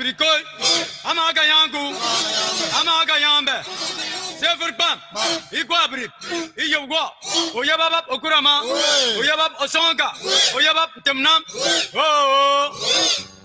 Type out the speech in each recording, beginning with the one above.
Afrikoy, Amaga Yangu, Amaga Yambe, Sefer Pam, Iguabri, Iyowa, Oyabab Okurama, Oyabab Osonga, Oyabab Temnam, oh.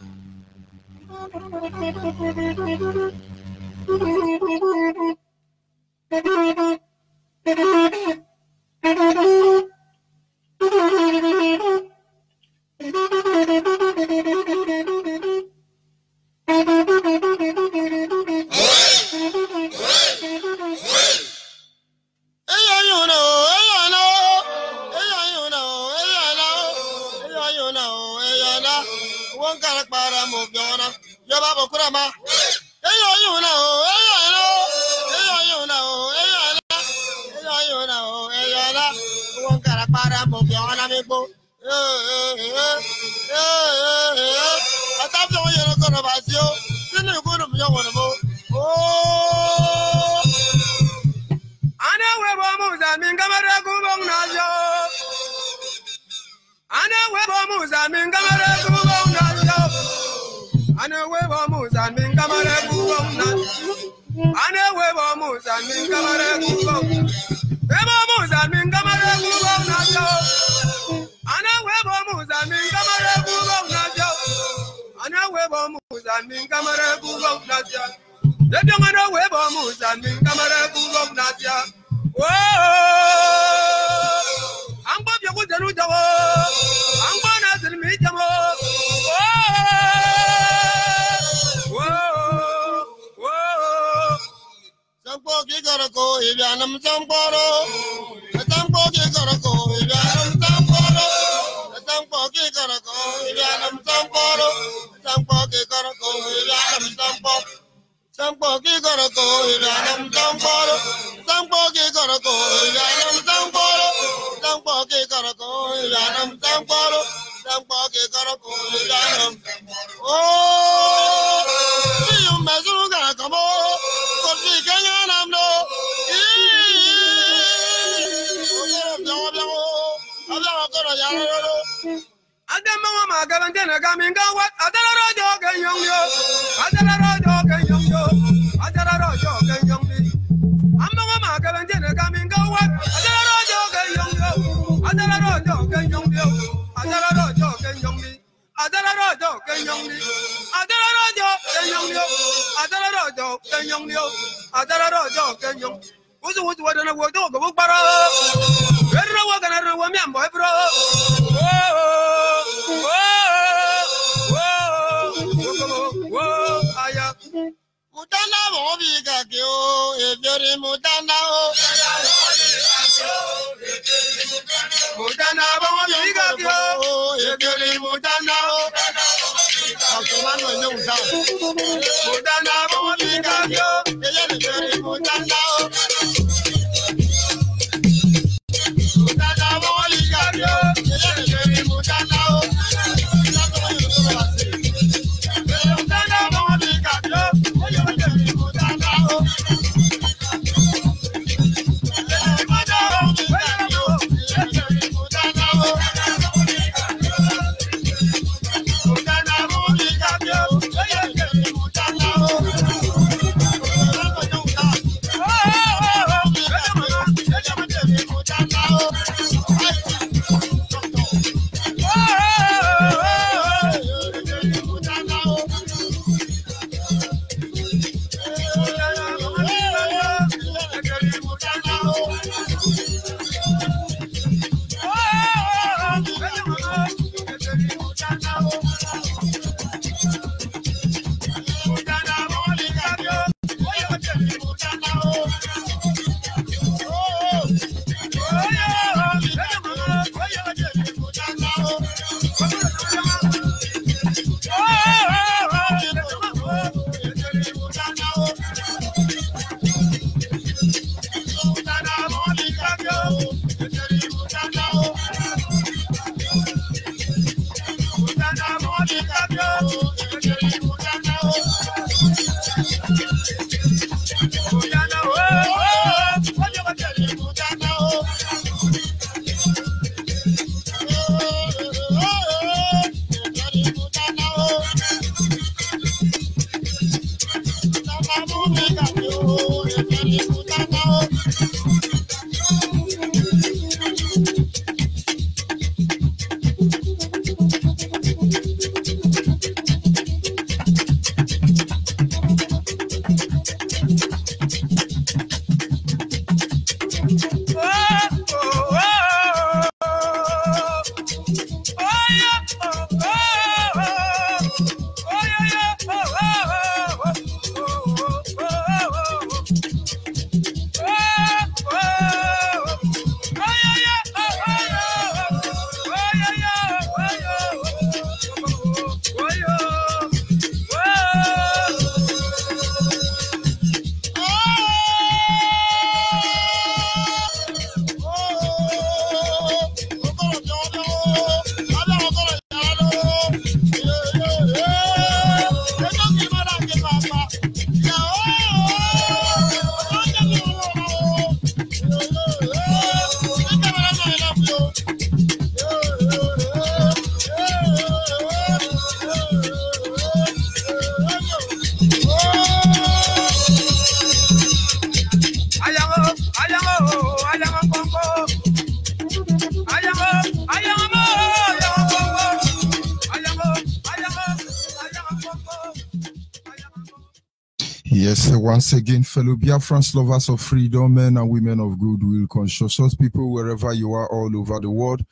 Yes, once again, fellow Biafrans, lovers of freedom, men and women of goodwill, conscious people, wherever you are all over the world,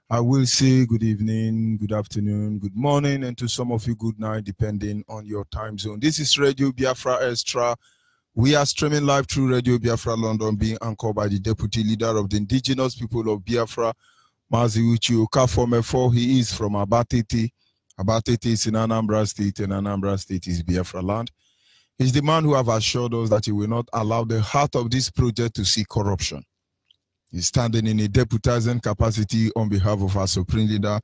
I will say good evening, good afternoon, good morning, and to some of you, good night, depending on your time zone. This is Radio Biafra Extra. We are streaming live through Radio Biafra London, being anchored by the Deputy Leader of the Indigenous People of Biafra, Mazi Uche Okafor. He is from Abatete. Abatete is in Anambra State, and Anambra State is Biafra land. He's the man who have assured us that he will not allow the heart of this project to see corruption. He's standing in a deputizing capacity on behalf of our Supreme Leader,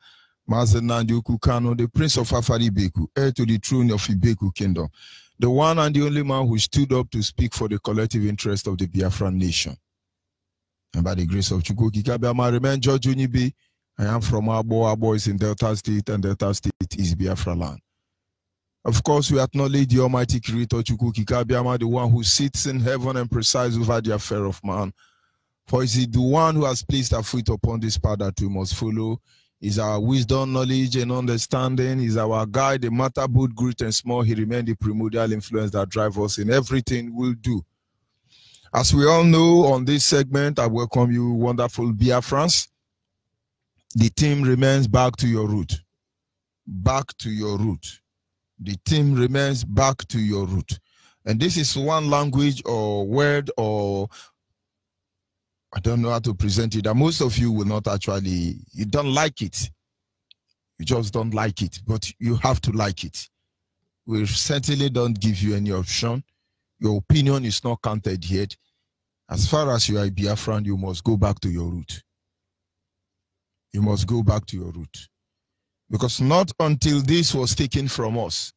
Mazen Nandi Kano, the Prince of Afari Beku, heir to the throne of Ibeku Kingdom, the one and the only man who stood up to speak for the collective interest of the Biafran nation. And by the grace of Chukwu Kikabiama, I remain George Onyibe. I am from Abo. Abo is in Delta State, and Delta State is Biafra land. Of course, we acknowledge the Almighty Creator, Chukwu Kikabiama, the one who sits in heaven and presides over the affair of man. For is he the one who has placed our foot upon this path that we must follow? Is our wisdom, knowledge, and understanding. Is our guide, no matter both great and small. He remains the primordial influence that drives us in everything we'll do. As we all know, on this segment, I welcome you, wonderful Biafrans. The team remains back to your root. Back to your root. The team remains back to your root. And this is one language or word or I don't know how to present it, that most of you will not actually, you don't like it. You just don't like it, but you have to like it. We certainly don't give you any option. Your opinion is not counted yet. As far as you are a Biafran, you must go back to your root. You must go back to your root. Because not until this was taken from us,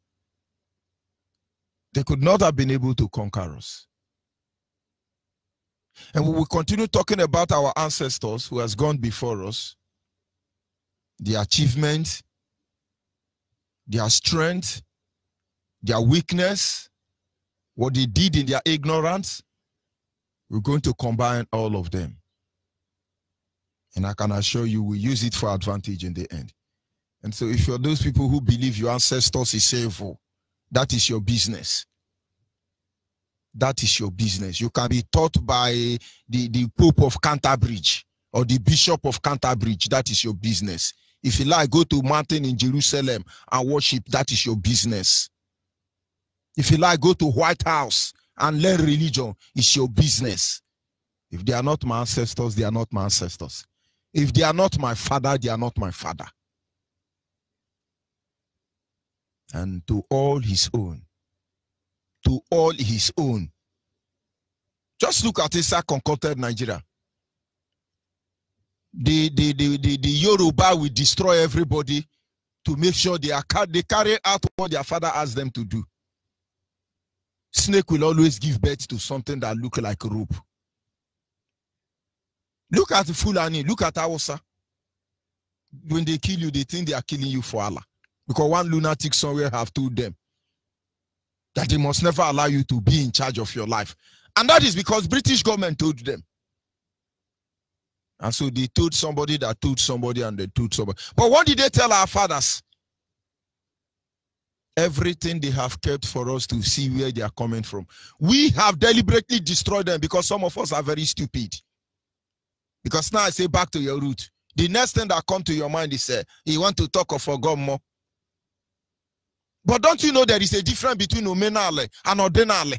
they could not have been able to conquer us. And we will continue talking about our ancestors who has gone before us, their achievements, their strength, their weakness, what they did in their ignorance. We're going to combine all of them. And I can assure you we'll use it for advantage in the end. And so if you're those people who believe your ancestors is evil, that is your business. That is your business. You can be taught by the Pope of Canterbury or the Bishop of Canterbury. That is your business. If you like, go to a mountain in Jerusalem and worship. That is your business. If you like, go to White House and learn religion. It's your business. If they are not my ancestors, they are not my ancestors. If they are not my father, they are not my father. And to all his own. To all his own. Just look at this concocted Nigeria. The Yoruba will destroy everybody to make sure they carry out what their father asked them to do. Snake will always give birth to something that look like rope. Look at Fulani, look at Hausa. When they kill you, they think they are killing you for Allah. Because one lunatic somewhere have told them that they must never allow you to be in charge of your life. And that is because British government told them. And so they told somebody that told somebody and they told somebody. But what did they tell our fathers? Everything they have kept for us to see where they are coming from. We have deliberately destroyed them because some of us are very stupid. Because now I say back to your root. The next thing that comes to your mind is you want to talk of Ogomo. But don't you know there is a difference between Omenale and Ordenale?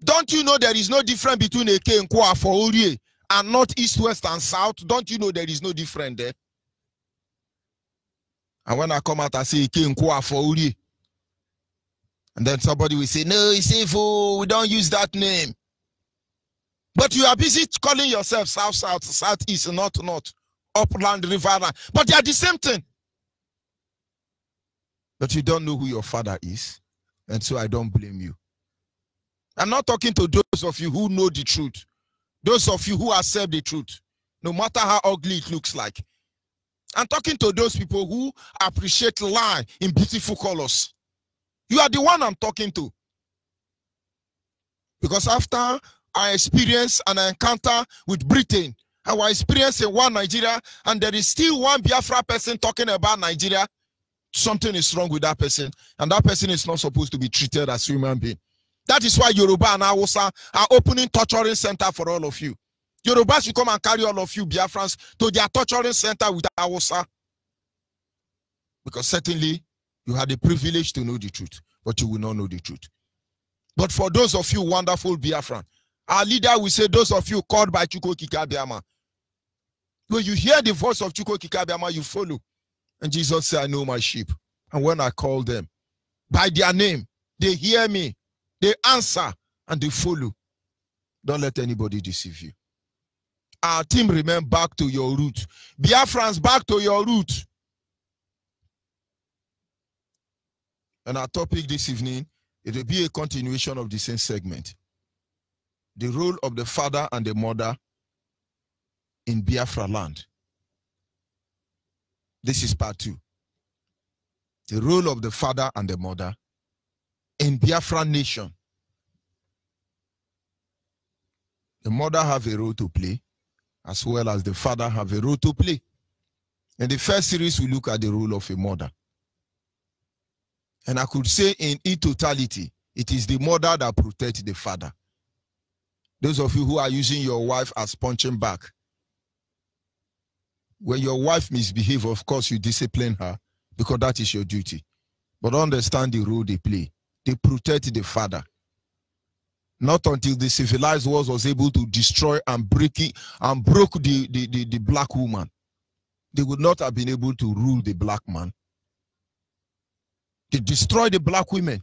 Don't you know there is no difference between Eke and Kwa for Orie and north, east, west, and south? Don't you know there is no difference there? And when I come out, I say Eke and Kwa for Orie. And then somebody will say, no, it's evil. We don't use that name. But you are busy calling yourself south, south, southeast, north, north. Upland, riverland, but they are the same thing. But you don't know who your father is, and so I don't blame you. I'm not talking to those of you who know the truth, those of you who accept the truth, no matter how ugly it looks like. I'm talking to those people who appreciate life in beautiful colors. You are the one I'm talking to. Because after I experience an encounter with Britain, our experience in one Nigeria, and there is still one Biafra person talking about Nigeria, something is wrong with that person, and that person is not supposed to be treated as a human being. That is why Yoruba and Hausa are opening torturing center for all of you. Yorubas will come and carry all of you Biafrans to their torturing center with Hausa. Because certainly you had the privilege to know the truth, but you will not know the truth. But for those of you wonderful Biafran, our leader will say, those of you called by Chukwu Okike Abiama, when you hear the voice of Chukwu Okike Abiama, you follow. And Jesus said, I know my sheep. And when I call them by their name, they hear me, they answer, and they follow. Don't let anybody deceive you. Our team, remain back to your root. Biafrans, back to your root. And our topic this evening, it will be a continuation of the same segment. The role of the father and the mother in Biafra land. This is part 2. The role of the father and the mother in Biafra nation. The mother have a role to play, as well as the father have a role to play. In the first series, we look at the role of a mother. And I could say in totality, it is the mother that protects the father. Those of you who are using your wife as punching bag, when your wife misbehaves, of course, you discipline her because that is your duty. But understand the role they play. They protect the father. Not until the civilized world was able to destroy and break it and broke the black woman, they would not have been able to rule the black man. They destroyed the black women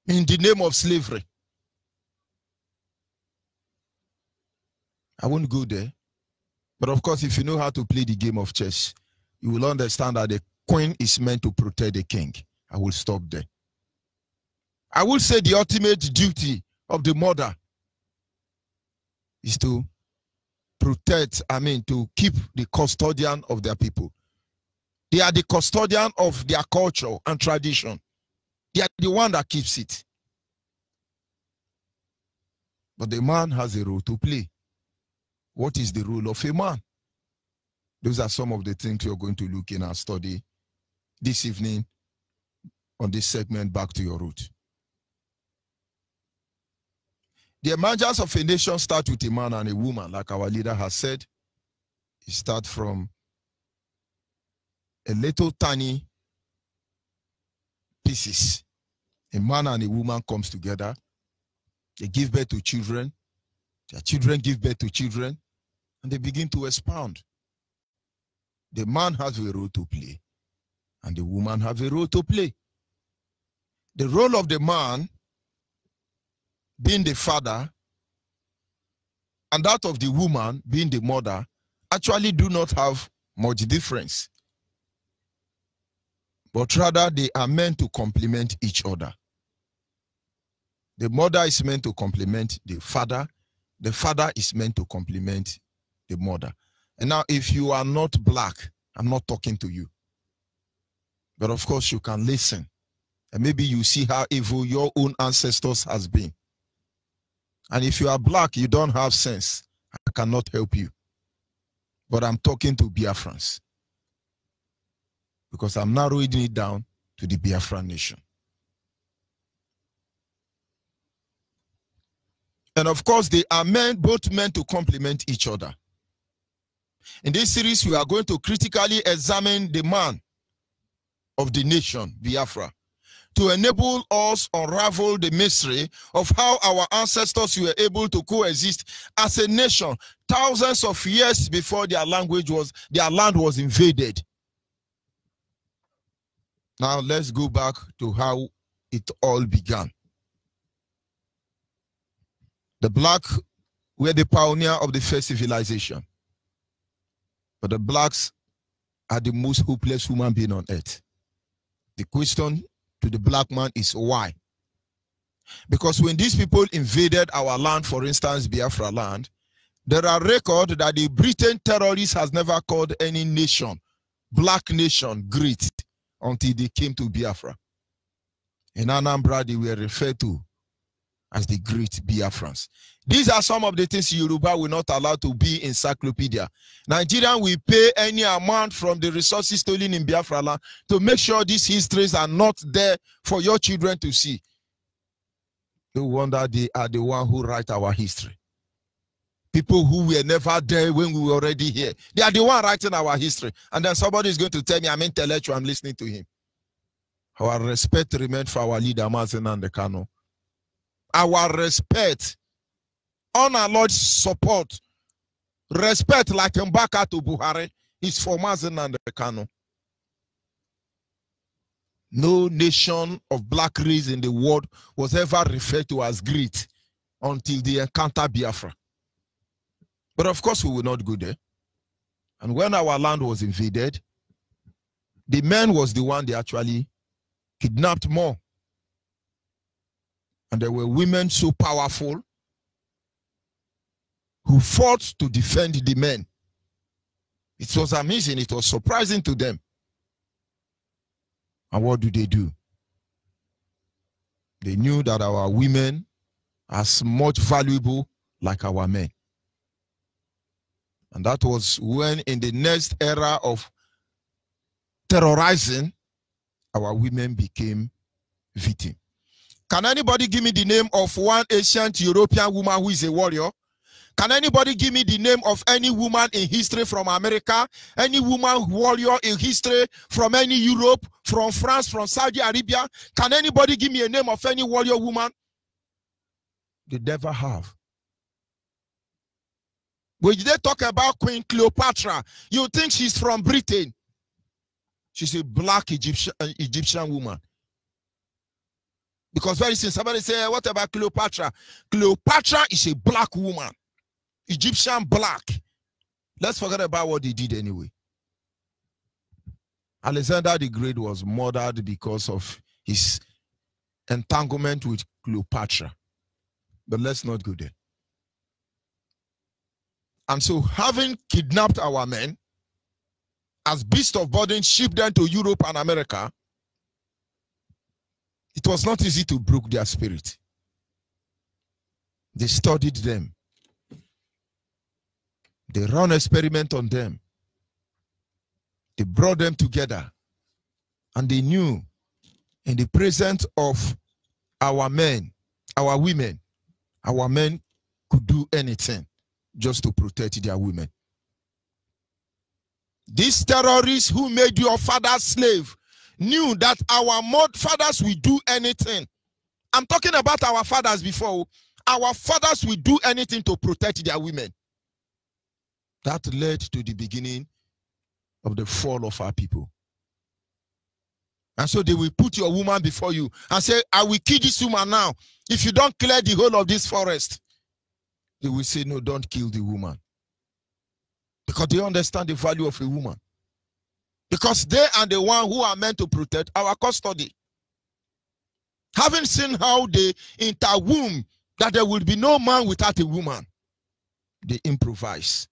in the name of slavery. I won't go there. But of course, if you know how to play the game of chess, you will understand that the queen is meant to protect the king. I will stop there. I will say the ultimate duty of the mother is to protect, to keep the custodian of their people. They are the custodian of their culture and tradition. They are the one that keeps it. But the man has a role to play. What is the role of a man? Those are some of the things we are going to look in our study this evening on this segment, Back to Your Root. The emergence of a nation starts with a man and a woman, like our leader has said. It starts from a little tiny pieces. A man and a woman comes together. They give birth to children. Their children give birth to children. And they begin to expound. The man has a role to play. And the woman has a role to play. The role of the man being the father and that of the woman being the mother actually do not have much difference. But rather they are meant to complement each other. The mother is meant to complement the father is meant to complement the mother. And now if you are not black, I'm not talking to you. But of course you can listen. And maybe you see how evil your own ancestors has been. And if you are black, you don't have sense. I cannot help you. But I'm talking to Biafrans. Because I'm narrowing it down to the Biafran nation. And of course, they are both meant to complement each other. In this series, we are going to critically examine the man of the nation, Biafra, to enable us unravel the mystery of how our ancestors were able to coexist as a nation thousands of years before their land was invaded. Now let's go back to how it all began. The black were the pioneer of the first civilization. But the blacks are the most hopeless human being on earth. The question to the black man is why? Because when these people invaded our land, for instance, Biafra land, there are records that the Britain terrorists has never called any nation, black nation, great until they came to Biafra. In Anambra, they were referred to as the great Biafrans. These are some of the things Yoruba will not allow to be encyclopedia. Nigerian will pay any amount from the resources stolen in Biafra land to make sure these histories are not there for your children to see. No wonder they are the one who write our history. People who were never there when we were already here. They are the one writing our history. And then somebody is going to tell me I'm intellectual, I'm listening to him. Our respect remains for our leader, Mazen Nandekano. Our respect, unalloyed support, respect like Mbaka to Buhari is for Mazen Nandekano. No nation of black race in the world was ever referred to as great until they encounter Biafra. But of course, we will not go there. And when our land was invaded, the man was the one they actually kidnapped more. And there were women so powerful who fought to defend the men. It was amazing. It was surprising to them. And what do? They knew that our women are as much valuable like our men. And that was when, in the next era of terrorizing, our women became victims. Can anybody give me the name of one ancient European woman who is a warrior? Can anybody give me the name of any woman in history from America? Any woman warrior in history from any Europe, from France, from Saudi Arabia? Can anybody give me a name of any warrior woman? They never have. When they talk about Queen Cleopatra, you think she's from Britain. She's a black Egyptian woman. Because very soon somebody say, what about Cleopatra? Cleopatra is a black woman. Egyptian black. Let's forget about what they did anyway. Alexander the Great was murdered because of his entanglement with Cleopatra. But let's not go there. And so, having kidnapped our men, as beasts of burden, shipped them to Europe and America, it was not easy to brook their spirit. They studied them. They ran experiment on them. They brought them together. And they knew, in the presence of our men, our women, our men could do anything just to protect their women. These terrorists who made your father's slave knew that our fathers will do anything. I'm talking about our fathers before. Our fathers will do anything to protect their women. That led to the beginning of the fall of our people. And so they will put your woman before you and say, I will kill this woman now if you don't clear the whole of this forest. They will say, no, don't kill the woman. Because they understand the value of a woman. Because they are the one who are meant to protect our custody. Having seen how they interwomb that there will be no man without a woman, they improvise.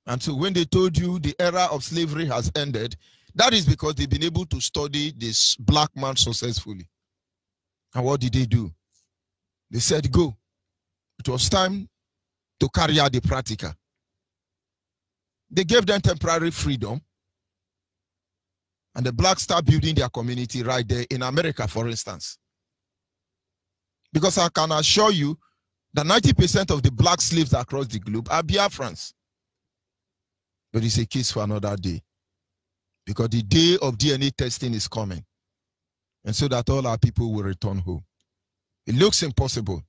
And so when they told you the era of slavery has ended, that is because they've been able to study this black man successfully. And what did they do? They said, go. It was time to carry out the practical. They gave them temporary freedom. And the blacks start building their community right there in America, for instance. Because I can assure you that 90% of the black slaves across the globe are Biafrans. But it's a case for another day. Because the day of DNA testing is coming. And so that all our people will return home. It looks impossible.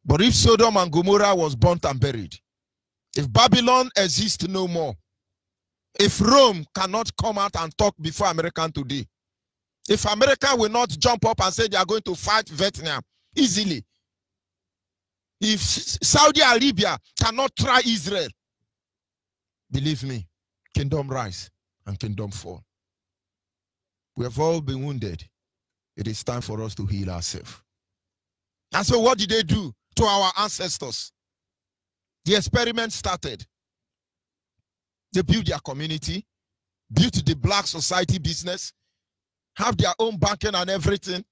But if Sodom and Gomorrah was burnt and buried, if Babylon exists no more, if Rome cannot come out and talk before America today, if America will not jump up and say they are going to fight Vietnam easily, if Saudi Arabia cannot try Israel, believe me, kingdom rise and kingdom fall. We have all been wounded. It is time for us to heal ourselves. And so what did they do to our ancestors? The experiment started. They built their community, built the black society business, have their own banking and everything,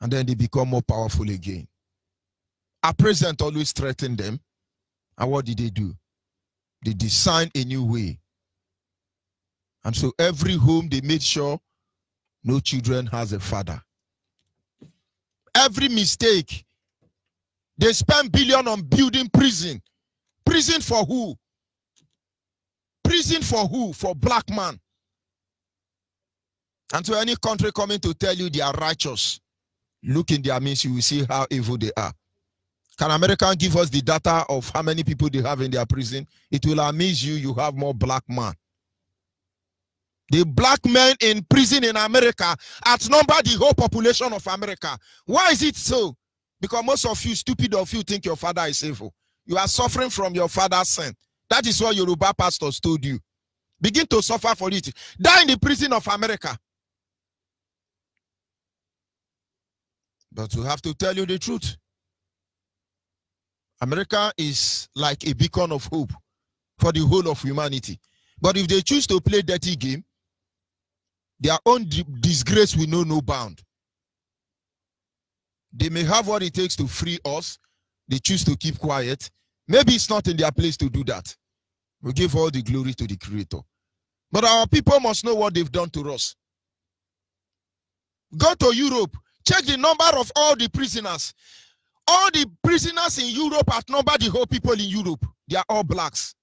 and then they become more powerful again. Our president always threatened them, and what did they do? They designed a new way. And so every home, they made sure no children has a father. Every mistake, they spend billions on building prison. Prison for who? Prison for who? For black man. And so any country coming to tell you they are righteous, look in their midst, you will see how evil they are. Can America give us the data of how many people they have in their prison? It will amaze you, you have more black men. The black men in prison in America outnumber the whole population of America. Why is it so? Because most of you, stupid of you, think your father is evil. You are suffering from your father's sin. That is what Yoruba pastors told you. Begin to suffer for it. Die in the prison of America. But we have to tell you the truth. America is like a beacon of hope for the whole of humanity. But if they choose to play dirty game, their own disgrace will know no bound. They may have what it takes to free us. They choose to keep quiet. Maybe it's not in their place to do that. We give all the glory to the Creator. But our people must know what they've done to us. Go to Europe. Check the number of all the prisoners. All the prisoners in Europe outnumber the whole people in Europe. They are all blacks.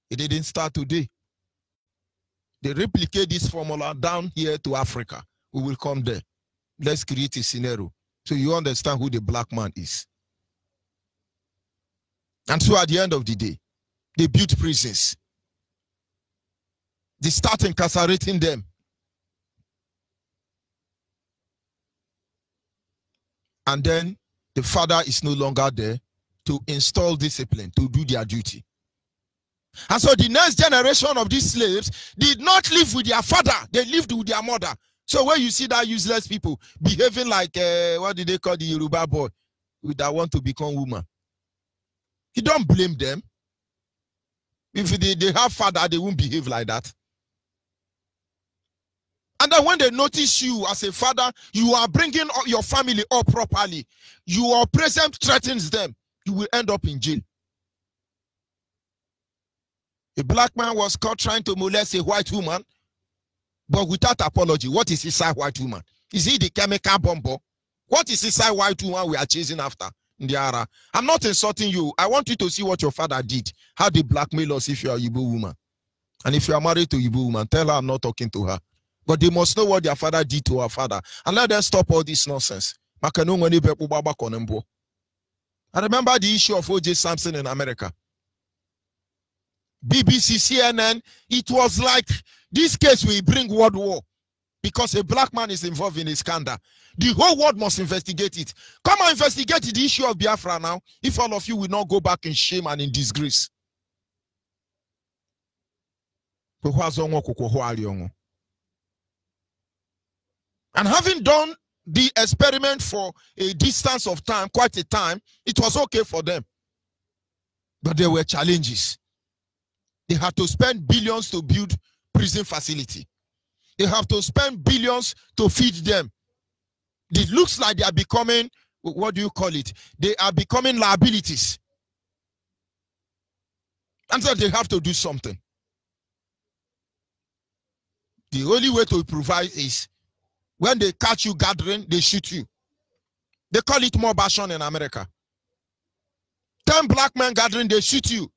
It didn't start today. They replicate this formula down here to Africa. We will come there. Let's create a scenario so you understand who the black man is. And so at the end of the day, they built prisons. They start incarcerating them. And then the father is no longer there to install discipline, to do their duty. And so the next generation of these slaves did not live with their father. They lived with their mother. So when you see that useless people behaving like, what did they call the Yoruba boy that want to become woman? You don't blame them. If they have father, they won't behave like that. And then when they notice you as a father, you are bringing your family up properly. Your presence threatens them. You will end up in jail. A black man was caught trying to molest a white woman, but without apology. What is inside white woman? Is he the chemical bomber? What is inside white woman we are chasing after? Ndiara. I'm not insulting you. I want you to see what your father did. How they blackmail us if you are a Igbo woman. And if you are married to a Igbo woman, tell her I'm not talking to her. But they must know what their father did to our father. And let them stop all this nonsense. I remember the issue of O.J. Simpson in America. BBC, CNN, it was like this case will bring world war because a black man is involved in a scandal. The whole world must investigate it. Come and investigate the issue of Biafra now, if all of you will not go back in shame and in disgrace. And having done the experiment for a distance of time, quite a time, it was okay for them. But there were challenges. They had to spend billions to build prison facility. They have to spend billions to feed them. It looks like they are becoming, what do you call it? They are becoming liabilities. And so they have to do something. The only way to provide is when they catch you gathering, they shoot you. They call it mob action in America. 10 black men gathering, they shoot you.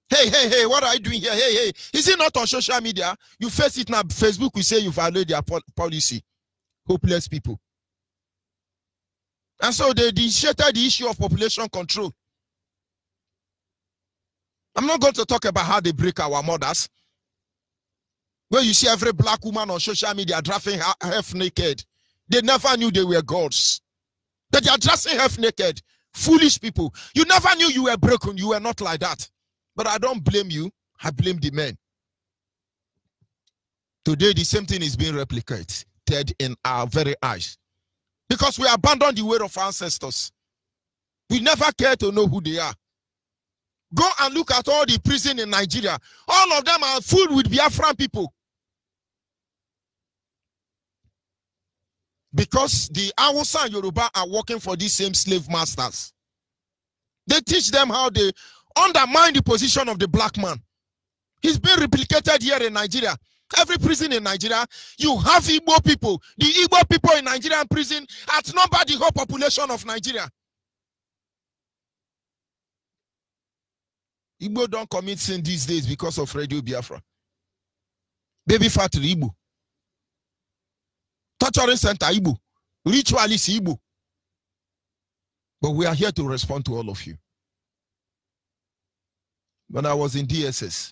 Hey, what are you doing here? Hey. Is it not on social media? You face it now. Facebook will say you violate their policy. Hopeless people. And so they initiated the issue of population control. I'm not going to talk about how they break our mothers. When you see every black woman on social media dressing half naked, they never knew they were gods. That they are dressing half naked. Foolish people. You never knew you were broken. You were not like that. But I don't blame you. I blame the men. Today, the same thing is being replicated in our very eyes. Because we abandoned the way of our ancestors. We never care to know who they are. Go and look at all the prisons in Nigeria. All of them are full with Biafran people. Because the Hausa and Yoruba are working for these same slave masters. They teach them how they undermine the position of the black man. He's been replicated here in Nigeria. Every prison in Nigeria, you have Igbo people. The Igbo people in Nigerian prison outnumber the whole population of Nigeria. Igbo don't commit sin these days because of Radio Biafra. Baby factory Igbo. Torturing center Igbo. Ritualist Igbo. But we are here to respond to all of you. When I was in DSS,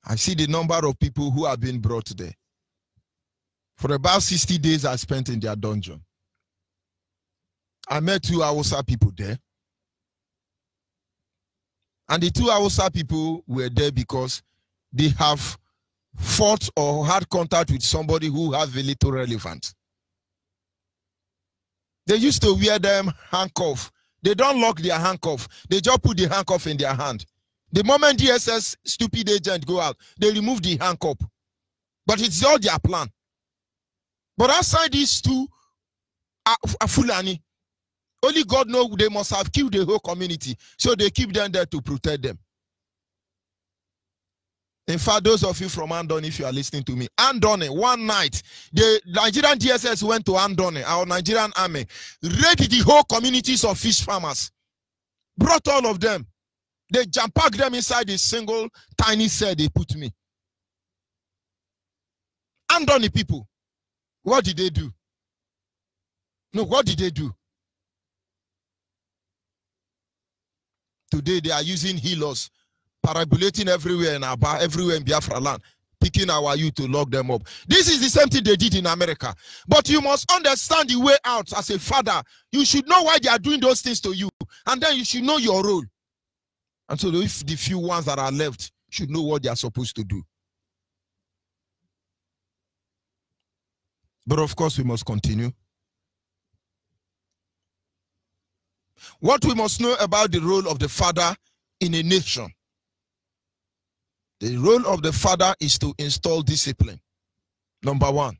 I see the number of people who have been brought there. For about 60 days I spent in their dungeon. I met 2 Hausa people there. And the 2 Hausa people were there because they have fought or had contact with somebody who has a little relevance. They used to wear them handcuff. They don't lock their handcuff. They just put the handcuff in their hand. The moment DSS stupid agent go out, they remove the handcuff. But it's all their plan. But outside these 2 Fulani, only God knows they must have killed the whole community. So they keep them there to protect them. In fact, those of you from Andoni, if you are listening to me, Andoni, one night, the Nigerian DSS went to Andoni, our Nigerian army, raided the whole communities of fish farmers, brought all of them. They jam-packed them inside a single tiny cell they put me. Andoni people, what did they do? No, what did they do? Today they are using healers, parabolating everywhere in Aba, everywhere in Biafra land, picking our youth to lock them up. This is the same thing they did in America. But you must understand the way out as a father. You should know why they are doing those things to you. And then you should know your role. And so if the few ones that are left should know what they are supposed to do. But of course, we must continue. What we must know about the role of the father in a nation. The role of the father is to install discipline. Number 1.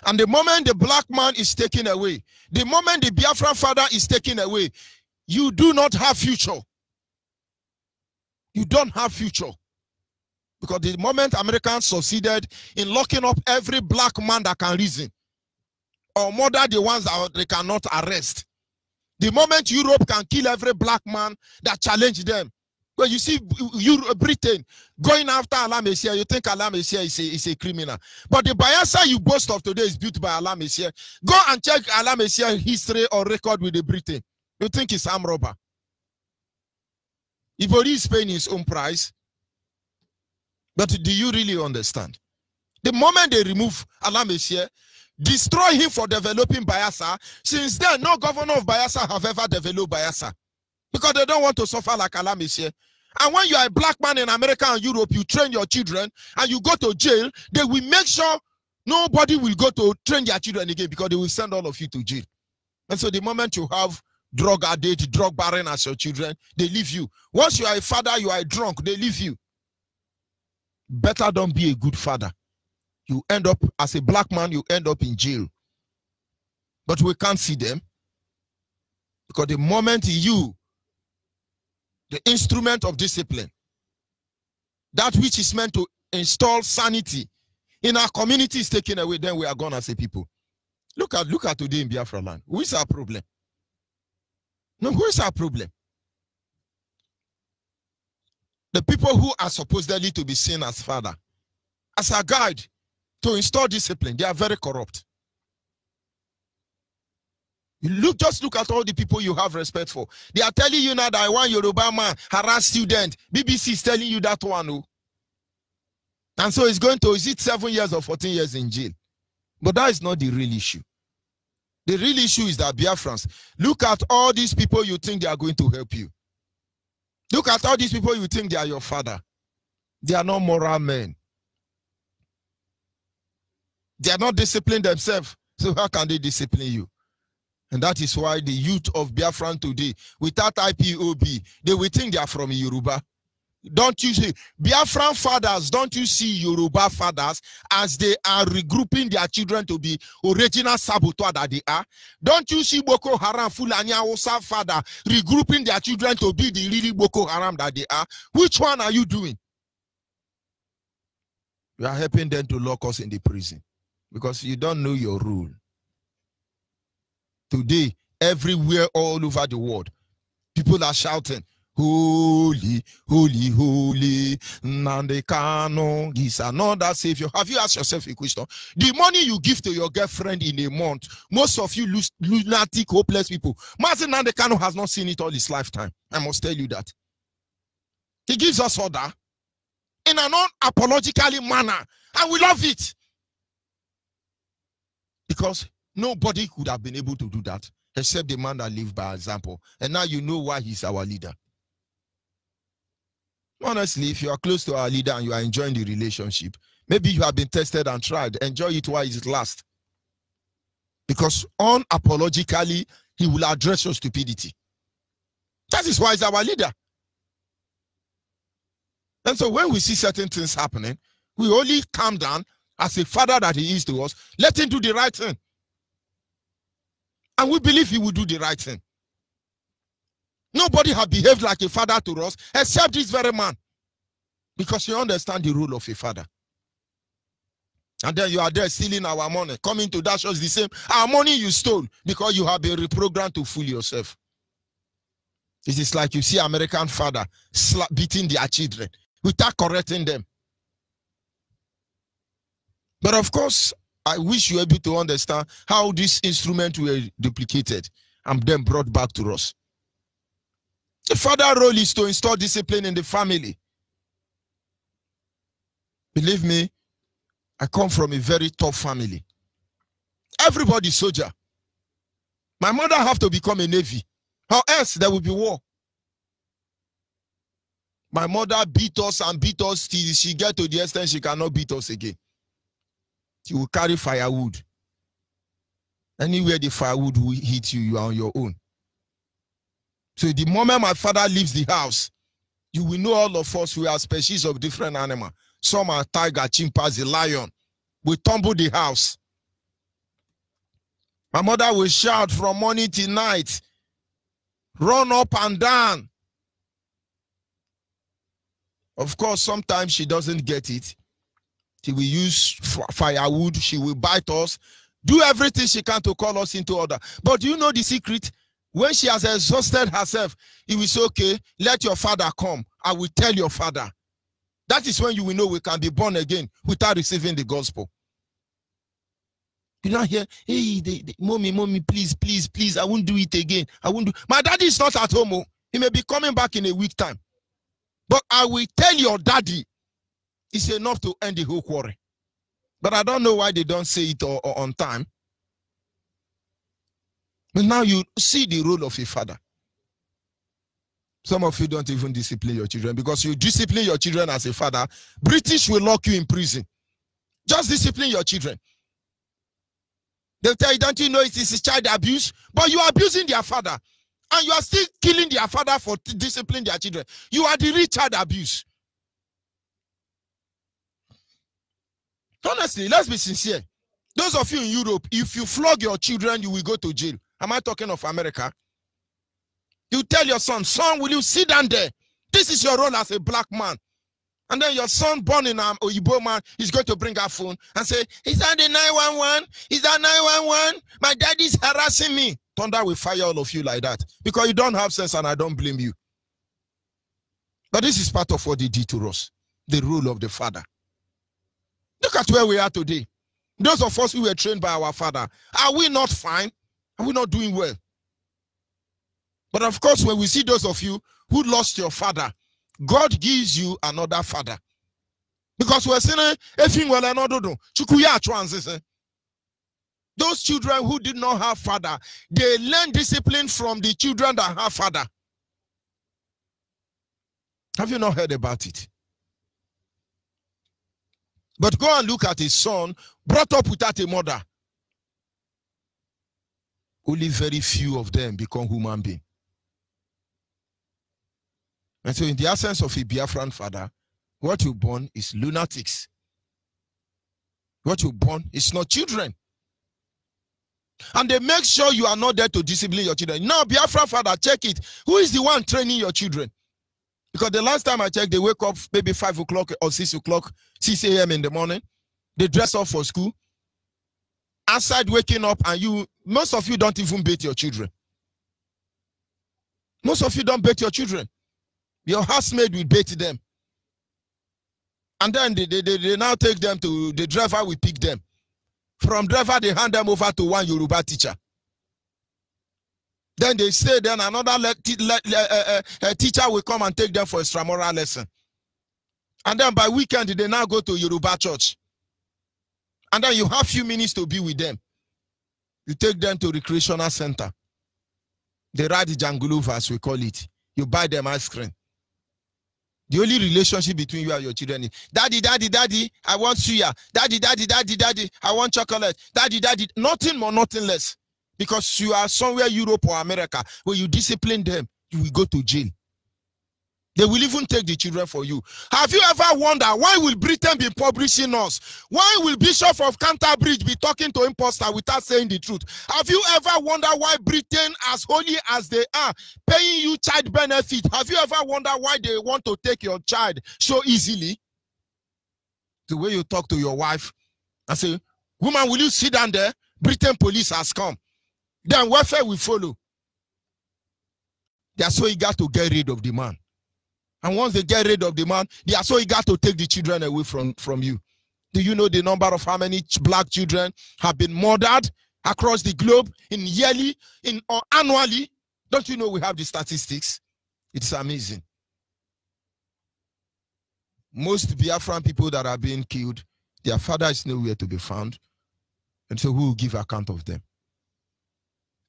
And the moment the black man is taken away, the moment the Biafran father is taken away, you do not have future. You don't have future. Because the moment Americans succeeded in locking up every black man that can reason, or murder the ones that they cannot arrest, the moment Europe can kill every black man that challenge them. Well, you see Britain going after Allah Messiah, you think Allah Messiah is a criminal. But the Bayelsa you boast of today is built by Allah Messiah. Go and check Allah Messiah history or record with the Britain. You think it's armed robber. Ivory is paying his own price. But do you really understand? The moment they remove Allah Messiah, destroy him for developing Bayelsa, since then, no governor of Bayelsa have ever developed Bayelsa. Because they don't want to suffer like Allah Messiah. And when you are a black man in America and Europe, you train your children and you go to jail, they will make sure nobody will go to train their children again because they will send all of you to jail. And so the moment you have drug addict, drug baron as your children, they leave you. Once you are a father, you are a drunk, they leave you. Better don't be a good father. You end up, as a black man, you end up in jail. But we can't see them. Because the moment you, the instrument of discipline, that which is meant to install sanity in our community is taken away, then we are gone as a people. Look at today in Biafra land. Who is our problem? No, who is our problem? The people who are supposedly to be seen as father, as a guide to install discipline, they are very corrupt. Just look at all the people you have respect for. They are telling you now that I want Yoruba man harass student. BBC is telling you that one. Oh. And so it's going to, is it 7 years or 14 years in jail? But that is not the real issue. The real issue is that Biafrans, look at all these people you think they are going to help you. Look at all these people you think they are your father. They are not moral men. They are not disciplined themselves. So how can they discipline you? And that is why the youth of Biafran today, without IPOB, they will think they are from Yoruba. don't you see Biafran fathers, don't you see Yoruba fathers as they are regrouping their children to be original saboteurs that they are? Don't you see Boko Haram, Fulani Hausa father regrouping their children to be the really Boko Haram that they are? Which one are you doing? You are helping them to lock us in the prison because you don't know your rule. Today, everywhere all over the world, people are shouting, holy, holy, holy, Nandekano, he's another savior. Have you asked yourself a question? The money you give to your girlfriend in a month, most of you lunatic, hopeless people, Martin Nandekano has not seen it all his lifetime. I must tell you that. He gives us order in an unapologetically manner, and we love it. Because nobody could have been able to do that except the man that lived by example. And now you know why he's our leader. Honestly, if you are close to our leader and you are enjoying the relationship, maybe you have been tested and tried. Enjoy it while it lasts. Because unapologetically, he will address your stupidity. That is why he's our leader. And so when we see certain things happening, we only calm down as a father that he is to us. Let him do the right thing. And we believe he will do the right thing. Nobody has behaved like a father to us except this very man. Because you understand the role of a father. And then you are there stealing our money, coming to dash us the same. Our money you stole because you have been reprogrammed to fool yourself. It is like you see American father beating their children without correcting them. But of course, I wish you were able to understand how this instrument were duplicated and then brought back to us. The father role is to install discipline in the family. Believe me, I come from a very tough family. Everybody soldier. My mother have to become a Navy, or else there will be war. My mother beat us and beat us till she get to the extent she cannot beat us again. She will carry firewood. Anywhere the firewood will hit you, you are on your own. So the moment my father leaves the house, you will know all of us, we are species of different animals. Some are tiger, chimpanzee, lion. We tumble the house. My mother will shout from morning till night, run up and down. Of course, sometimes she doesn't get it. She will use firewood. She will bite us. Do everything she can to call us into order. But do you know the secret? When she has exhausted herself, it will say, okay, let your father come. I will tell your father. That is when you will know we can be born again without receiving the gospel. You don't hear, hey, mommy, please, please, please, I won't do it again. I won't do. My daddy is not at home. He may be coming back in a week time. But I will tell your daddy. It's enough to end the whole quarrel. But I don't know why they don't say it on time. But now you see the role of a father. Some of you don't even discipline your children because you discipline your children as a father. British will lock you in prison. Just discipline your children. They'll tell you, don't you know it is child abuse? But you are abusing their father. And you are still killing their father for disciplining their children. You are the real child abuse. Honestly, let's be sincere. Those of you in Europe, if you flog your children, you will go to jail. Am I talking of America? You tell your son, will you sit down there? This is your role as a black man. And then your son born in Onyibe man is going to bring a phone and say, is that the 911? Is that 911? My daddy's harassing me. Thunder will fire all of you like that. Because you don't have sense and I don't blame you. But this is part of what they did to us. The role of the father. Look at where we are today. Those of us who were trained by our father, are we not fine? Are we not doing well? But of course, when we see those of you who lost your father, God gives you another father. Because we're saying, those children who did not have father, they learn discipline from the children that have father. Have you not heard about it? But go and look at a son brought up without a mother. Only very few of them become human beings. And so in the absence of a Biafran father, what you born is lunatics. What you born is not children. And they make sure you are not there to discipline your children. Now, Biafran father, check it. Who is the one training your children? Because the last time I checked, they wake up maybe 5 o'clock or 6 o'clock, 6 a.m. in the morning. They dress up for school. Outside waking up, and most of you don't even bathe your children. Most of you don't bathe your children. Your housemaid will bathe them. And then they now take them to the driver will pick them. From driver, they hand them over to one Yoruba teacher. Then they stay there, and another teacher will come and take them for extramural lesson. And then by weekend, they now go to Yoruba church. And then you have few minutes to be with them. You take them to recreational center. They ride the Jangulu, as we call it. You buy them ice cream. The only relationship between you and your children is, daddy, daddy, daddy, I want suya. Daddy, daddy, daddy, daddy, I want chocolate. Daddy, daddy, nothing more, nothing less. Because you are somewhere Europe or America, where you discipline them, you will go to jail. They will even take the children for you. Have you ever wondered, why will Britain be publishing us? Why will Bishop of Canterbury be talking to imposter without saying the truth? Have you ever wondered why Britain, as holy as they are, paying you child benefit? Have you ever wondered why they want to take your child so easily? The way you talk to your wife and say, woman, will you sit down there? Britain police has come. Then welfare will follow. They are so eager to get rid of the man. And once they get rid of the man, they are so eager to take the children away from you. Do you know the number of how many black children have been murdered across the globe or annually? Don't you know we have the statistics? It's amazing. Most Biafran people that are being killed, their father is nowhere to be found. And so who will give account of them?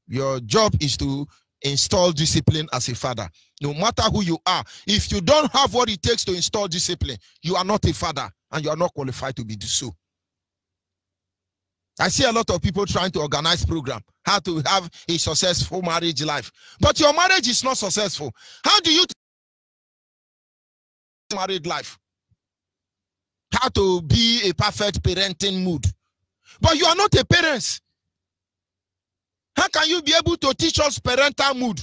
Your job is to install discipline as a father. No matter who you are, if you don't have what it takes to install discipline, you are not a father and you are not qualified to be so. I see a lot of people trying to organize program, how to have a successful marriage life. But your marriage is not successful. How do you married life? How to be a perfect parenting mood? But you are not a parent. How can you be able to teach us parental mood?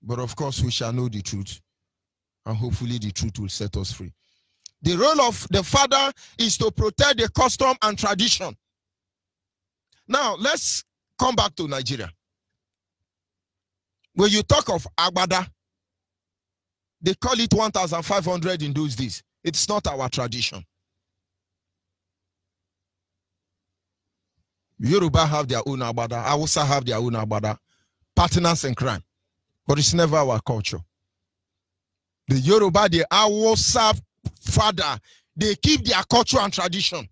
But of course, we shall know the truth. And hopefully the truth will set us free. The role of the father is to protect the custom and tradition. Now, let's come back to Nigeria. When you talk of Agbada, they call it 1,500 in those days. It's not our tradition. Yoruba have their own Agbada. Hausa have their own Agbada. Partners in crime. But it's never our culture. The Yoruba, the Hausa father, they keep their culture and tradition.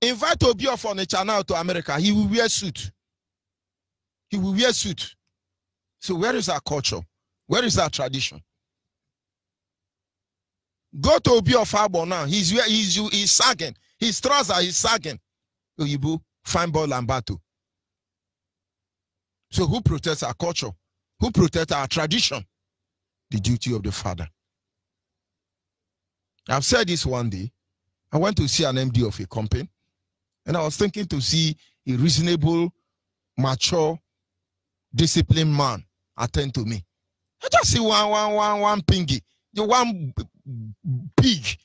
Invite Obi of Onitsha now to America. He will wear suit. He will wear suit. So where is our culture? Where is our tradition? Go to Obi of Abo now. He's sagging. His trousers is sagging. Oyibo, fine boy Lambato. So who protects our culture? Who protects our tradition? The duty of the father. I've said this one day. I went to see an MD of a company, and I was thinking to see a reasonable, mature, disciplined man attend to me. I just see one pingy, one pig.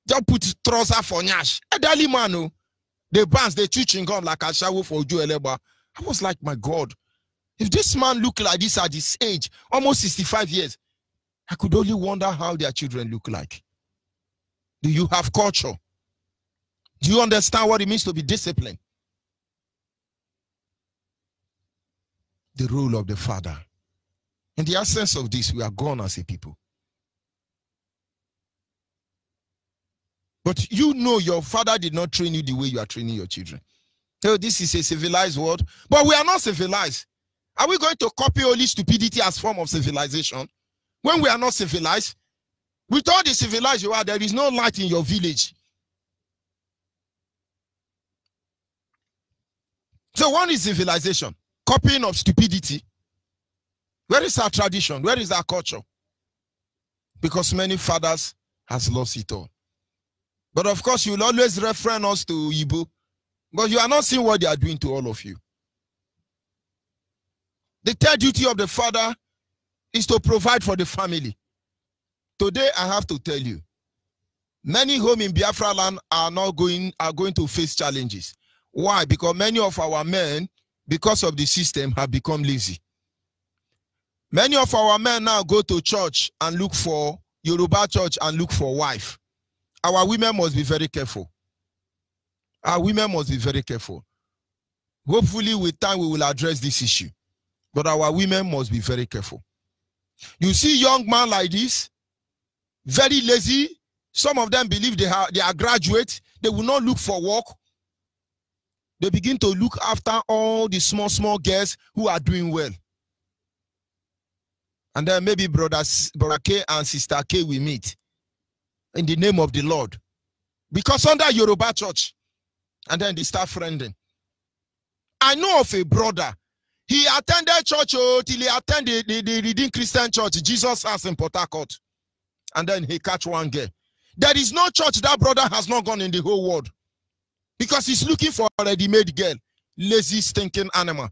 Just put trouser for Nyash. A daily man, the bands, they chewing gum like a shower for Joe Eleba. I was like, my God, if this man look like this at this age, almost 65 years, I could only wonder how their children look like. Do you have culture? Do you understand what it means to be disciplined? The role of the father. In the absence of this, we are gone as a people. But you know your father did not train you the way you are training your children. So this is a civilized world, but we are not civilized. Are we going to copy only stupidity as form of civilization? When we are not civilized, with all the civilized you are, there is no light in your village. So one is civilization, copying of stupidity. Where is our tradition? Where is our culture? Because many fathers has lost it all. But of course, you will always refer us to Igbo, but you are not seeing what they are doing to all of you. The third duty of the father is to provide for the family. Today, I have to tell you, many homes in Biafra land are going to face challenges. Why? Because many of our men, because of the system, have become lazy. Many of our men now go to church and look for Yoruba church and look for wife. Our women must be very careful. Our women must be very careful. Hopefully, with time, we will address this issue. But our women must be very careful. You see young men like this, very lazy. Some of them believe they are graduates. They will not look for work. They begin to look after all the small girls who are doing well. And then maybe brother K and sister K will meet in the name of the Lord. Because under Yoruba church, and then they start friending. I know of a brother. He attended church till he attended the Redeemed Christian Church, Jesus House in Port Harcourt. And then he catch one girl. There is no church that brother has not gone in the whole world. Because he's looking for a ready-made girl. Lazy, stinking animal.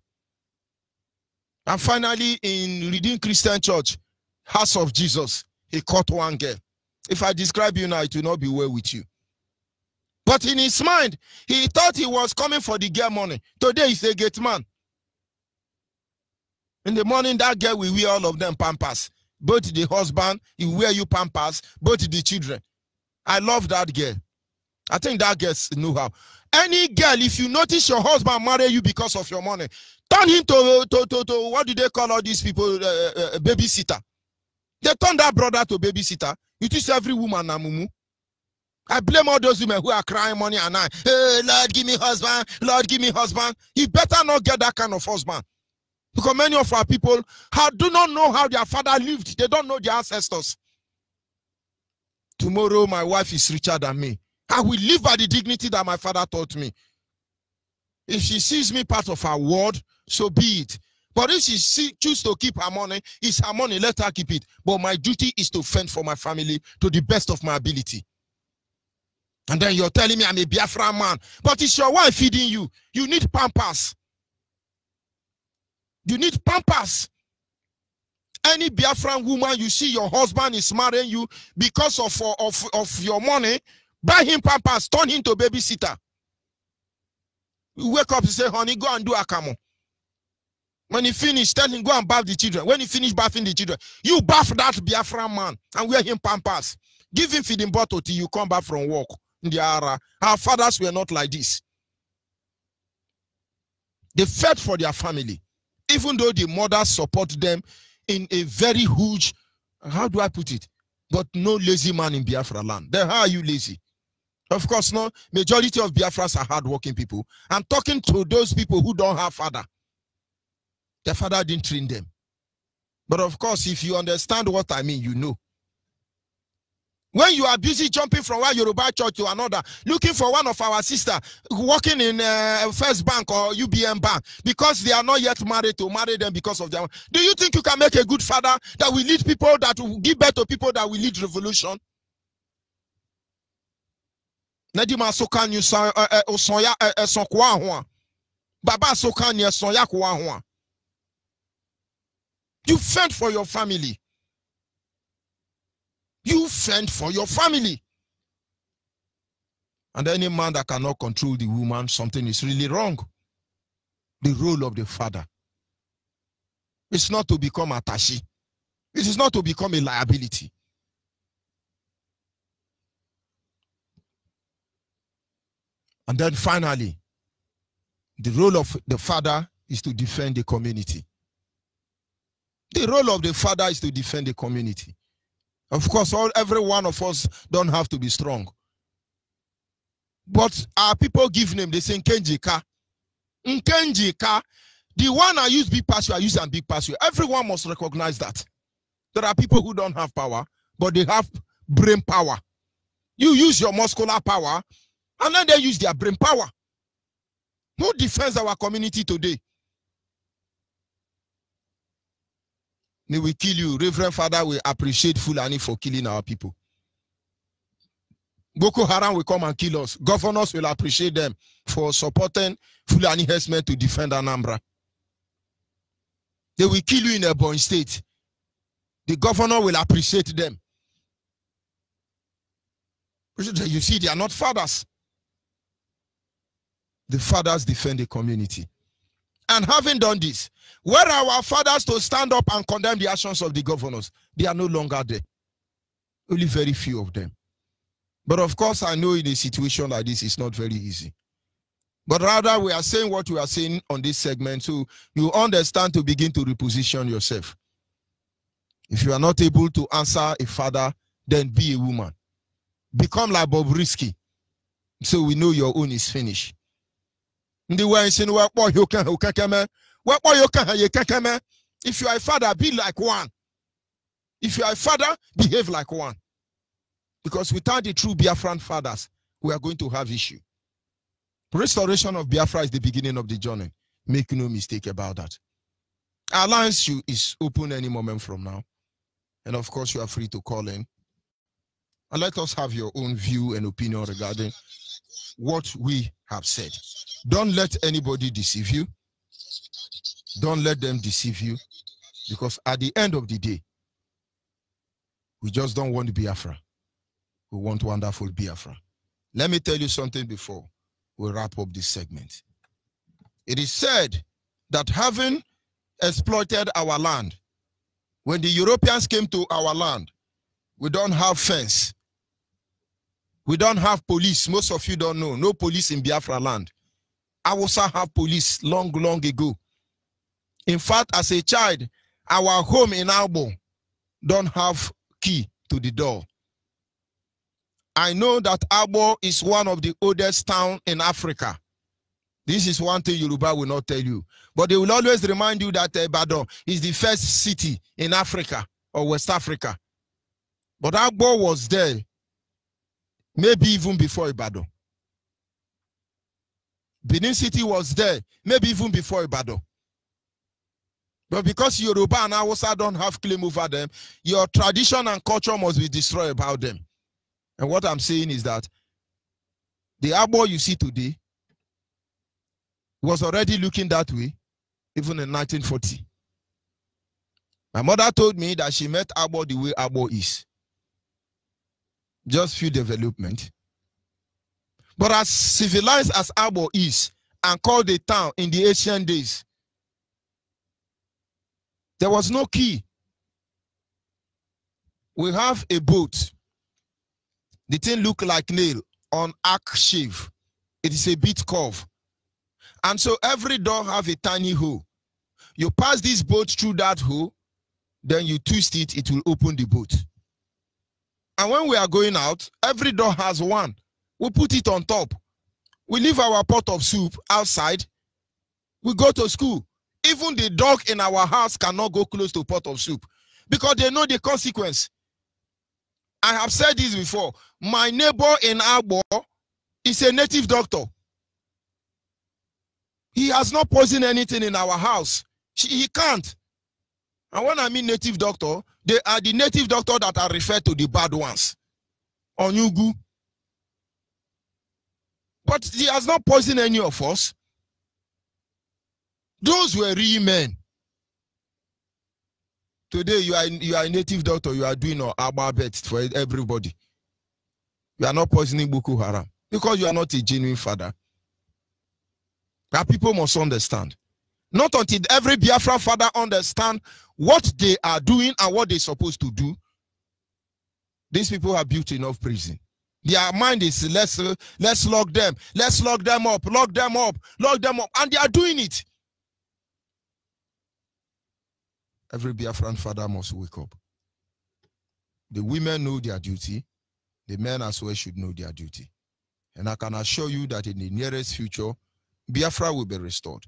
And finally, in Redeemed Christian Church, House of Jesus, he caught one girl. If I describe you now, it will not be well with you. But in his mind, he thought he was coming for the girl money. Today, he's a gate man. In the morning, that girl will wear all of them pampers. Both the husband, he wear you pampers, both the children. I love that girl. I think that girl know how. Any girl, if you notice your husband marry you because of your money, turn him to what do they call all these people? Babysitter. They turn that brother to babysitter. It is every woman, Namumu. I blame all those women who are crying money and hey, Lord, give me husband. Lord, give me husband. You better not get that kind of husband. Because many of our people do not know how their father lived. They don't know their ancestors. Tomorrow, my wife is richer than me. I will live by the dignity that my father taught me. If she sees me part of her world, so be it. But if she chooses to keep her money, it's her money, let her keep it. But my duty is to fend for my family to the best of my ability. And then you're telling me I'm a Biafra man. But it's your wife feeding you. You need pampers. You need pampers. Any Biafran woman, you see your husband is marrying you because of your money, buy him pampers, turn him to babysitter. You wake up and say, honey, go and do akamo. When he finish, tell him, go and bath the children. When he finish bathing the children, you bath that Biafran man and wear him pampers. Give him feeding bottle till you come back from work. Our fathers were not like this. They fed for their family. Even though the mothers support them in a very huge, how do I put it? But no lazy man in Biafra land. Then how are you lazy? Of course, no. Majority of Biafrans are hardworking people. I'm talking to those people who don't have father. Their father didn't train them. But of course, if you understand what I mean, you know. When you are busy jumping from one Yoruba church to another, looking for one of our sisters working in First Bank or UBM Bank because they are not yet married, to marry them because of their. Do you think you can make a good father that will lead people, that will give birth to people that will lead revolution? Nadima sokan you soya sonkwa hwa. Baba sokan you soya kwa hwa. You fend for your family. You fend for your family. And any man that cannot control the woman, something is really wrong. The role of the father. It's not to become attaché. It is not to become a liability. And then finally, the role of the father is to defend the community. The role of the father is to defend the community. Of course, every one of us don't have to be strong. But our people give name, they say Nkenjika. Nkenjika, the one I use big password, I use and big password. Everyone must recognize that. There are people who don't have power, but they have brain power. You use your muscular power, and then they use their brain power. Who defends our community today? May we kill you. Reverend Father will appreciate Fulani for killing our people. Boko Haram will come and kill us. Governors will appreciate them for supporting Fulani herdsmen to defend Anambra. They will kill you in a born state. The governor will appreciate them. You see, they are not fathers. The fathers defend the community. And having done this, where are our fathers to stand up and condemn the actions of the governors? They are no longer there. Only very few of them. But of course, I know in a situation like this, it's not very easy. But rather, we are saying what we are saying on this segment, so you understand to begin to reposition yourself. If you are not able to answer a father, then be a woman. Become like Bobrisky, so we know your own is finished. If you are a father, be like one. If you are a father, behave like one. Because without the true Biafran fathers, we are going to have issue. Restoration of Biafra is the beginning of the journey. Make no mistake about that. Our line is open any moment from now. And of course, you are free to call in. And let us have your own view and opinion regarding what we have said. Don't let anybody deceive you. Don't let them deceive you. Because at the end of the day, we just don't want Biafra. We want wonderful Biafra. Let me tell you something before we wrap up this segment. It is said that having exploited our land, when the Europeans came to our land, we don't have fence. We don't have police. Most of you don't know. No police in Biafra land. I also have police long ago. In fact, as a child, our home in Albo don't have key to the door. I know that Albo is one of the oldest towns in Africa. This is one thing Yoruba will not tell you. But they will always remind you that Ibadan is the first city in Africa or West Africa. But Albo was there maybe even before Ibadan. Benin City was there maybe even before Ibadan. But because Yoruba and Hausa don't have claim over them, your tradition and culture must be destroyed about them. And what I'm saying is that the Albo you see today was already looking that way even in 1940. My mother told me that she met Albo the way Albo is. Just few development. But as civilized as Albo is and called a town in the ancient days, there was no key. We have a boat. The thing look like nail on arc shave. It is a bit curve. And so every door have a tiny hole. You pass this boat through that hole, then you twist it, it will open the boat. And when we are going out, every door has one. We put it on top. We leave our pot of soup outside. We go to school. Even the dog in our house cannot go close to pot of soup because they know the consequence. I have said this before. My neighbor in Albo is a native doctor. He has not poisoned anything in our house. He can't. And when I mean native doctor, they are the native doctor that are referred to the bad ones. Onyugu. But he has not poisoned any of us. Those were real men. Today you are a native doctor, you are doing an Abba bet for everybody. You are not poisoning Boko Haram because you are not a genuine father. That people must understand. Not until every Biafra father understand what they are doing and what they're supposed to do. These people have built enough prison. Their mind is let's lock them up, and they are doing it. Every Biafran father must wake up. The women know their duty. The men as well should know their duty. And I can assure you that in the nearest future, Biafra will be restored.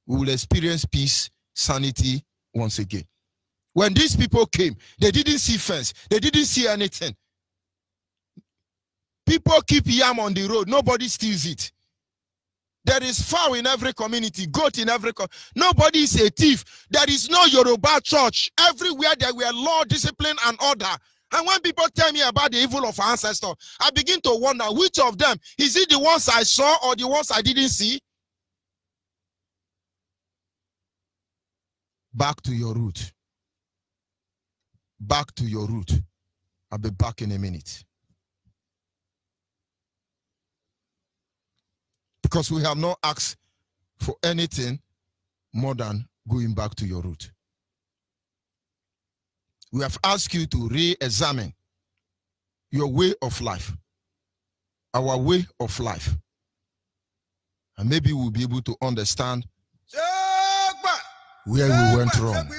We will experience peace, sanity once again. When these people came, they didn't see fence. They didn't see anything. People keep yam on the road. Nobody steals it. There is fowl in every community, goat in every nobody is a thief. There is no Yoruba church. Everywhere there were law, discipline, and order. And when people tell me about the evil of our ancestors, I begin to wonder which of them, is it the ones I saw or the ones I didn't see? Back to your root. Back to your root. I'll be back in a minute. Because we have not asked for anything more than going back to your root. We have asked you to re-examine your way of life, our way of life. And maybe we'll be able to understand where we went wrong.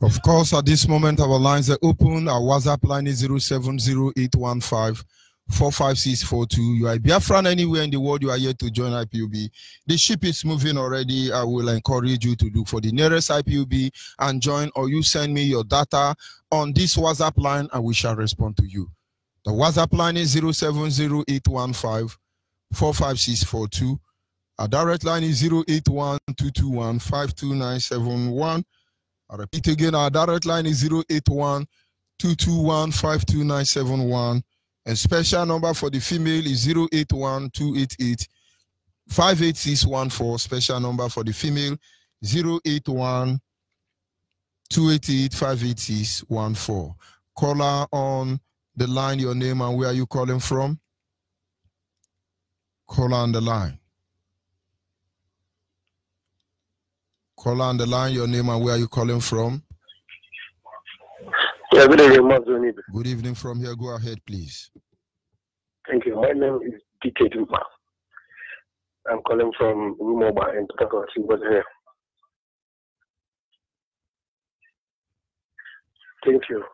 Of course, at this moment, our lines are open. Our WhatsApp line is 070-815-45642. You are Biafran anywhere in the world, you are here to join IPOB. The ship is moving already. I will encourage you to look for the nearest IPOB and join, or you send me your data on this WhatsApp line and we shall respond to you. The WhatsApp line is 070-815-45642. Our direct line is 081-221-52971. I repeat again, our direct line is 081-221-52971. And special number for the female is 081-288-58614. Special number for the female, 081-288-58614. Caller on the line, your name and where are you calling from? Caller on the line. Caller on the line, your name and where are you calling from? Yeah, good evening, Onyibe. Good evening from here. Go ahead, please. Thank you. My name is DK Duma. I'm calling from Umoba in Port here. Thank you.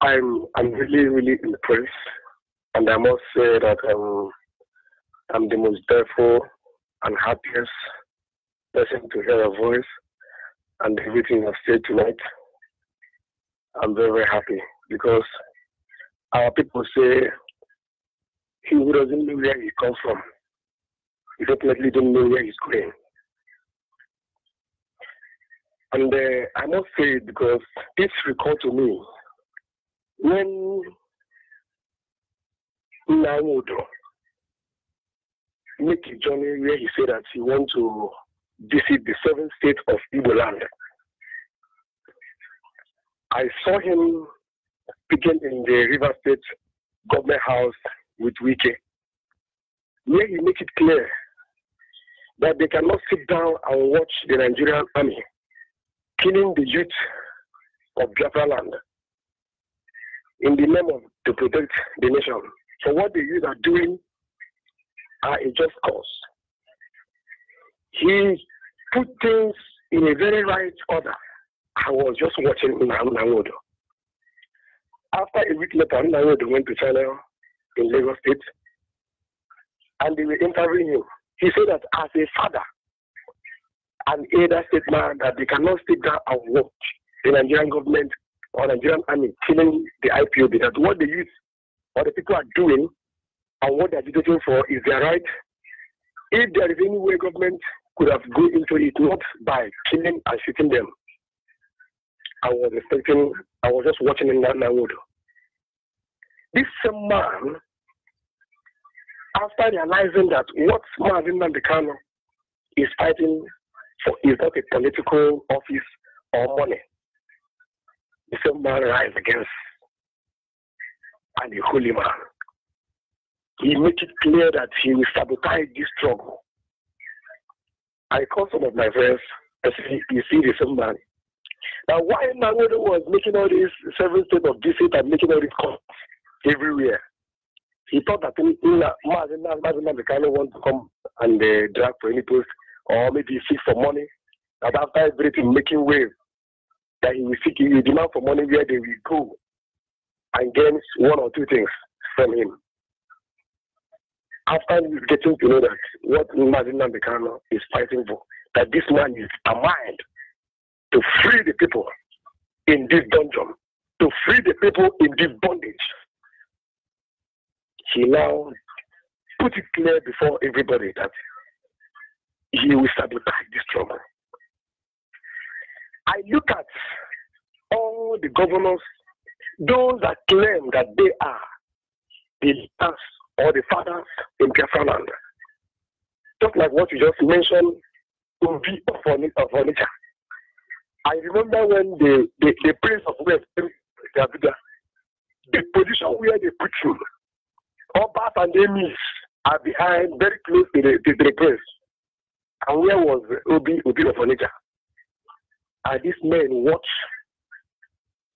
I'm really, really impressed, and I must say that I'm the most grateful and happiest person to hear your voice and everything I've said tonight. I'm very, very happy because our people say he who doesn't know where he comes from, he definitely don't know where he's going. And I must say it because this recalled to me when Nawodo make a journey where he said that he wants to visit the 7 states of Igbo land. I saw him speaking in the River State government house with Wike, where he makes it clear that they cannot sit down and watch the Nigerian army killing the youth of Biafra land in the name of to protect the nation. So what the youth are doing are a just cause. He put things in a very right order. I was just watching Nawodo. After a week later, Nawodo went to China in Lagos State, and they were interviewing him. He said that as a father, an elder statesman, that they cannot sit down and watch the Nigerian government or Nigerian army killing the IPOB. That what the youth or the people are doing and what they're agitating for is their right. If there is any way government could have gone into it, not by killing and shooting them. I was just watching in Nawodo. This same man, after realizing that what Mazi Nnamdi Kanu is fighting for is not a political office or money, the same man rise against and a holy man. He made it clear that he will sabotage this struggle. I called some of my friends and said, you see the same man. Now, why Nawodo was making all these 7 states of visit and making all these calls everywhere? He thought that Mazi Nnamdi Kanu want to come and drag for any post or maybe seek for money. That after everything making wave, that he will demand for money where they will go and gain 1 or 2 things from him. After getting to know that what Mazi Nnamdi Kanu is fighting for, that this man is determined to free the people in this dungeon, to free the people in this bondage, he now put it clear before everybody that he will sabotage this struggle. I look at all the governors, those that claim that they are the leaders or the fathers in Biafra land. Just like what you just mentioned, Obi of Onitsha. I remember when the Prince of West came to Abuja, the position where they put him, Obas and Emis are behind, very close to the Prince. And where was Obi of Onitsha? And this man watched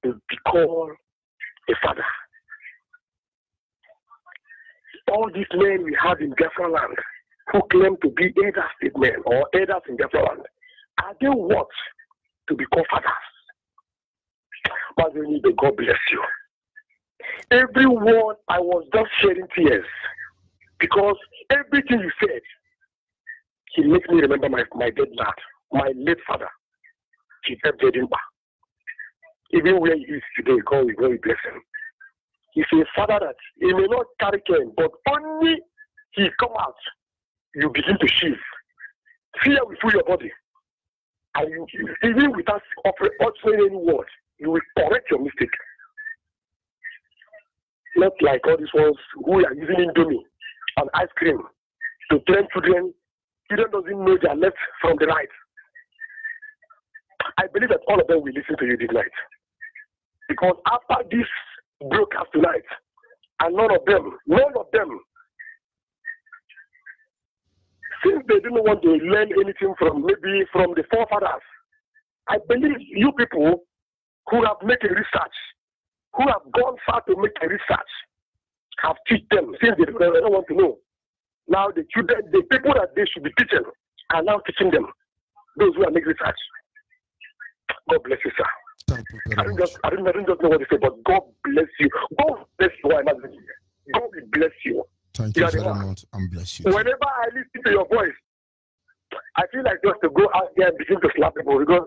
to be called a father. All these men we have in Biafra land who claim to be elder statesmen or elders in Biafra land, are they what to be called fathers? But Onyibe, God bless you. Everyone, I was just shedding tears because everything you said, he makes me remember my dead dad, my late father. He said, even where he is today, God will bless him. He's a father that he may not carry cane, but only he come out, you begin to shift. Fear will fill your body. And you, even without uttering any word, you will correct your mistake. Not like all these ones who are using Indomie and ice cream to train children. Children doesn't know their left from the right. I believe that all of them will listen to you this night. Because after this broadcast tonight, and none of them, since they didn't want to learn anything from the forefathers, I believe you people who have made a research, who have gone far to make a research, have teach them since they don't want to know. Now the children, the people that they should be teaching are now teaching them. Those who are making research. God bless you, sir. Thank you very I much. don't just know what to say, but God bless you. God bless you. God will bless you. Thank you very much, and bless you. Whenever I listen to your voice, I feel like just to go out there and begin to slap people because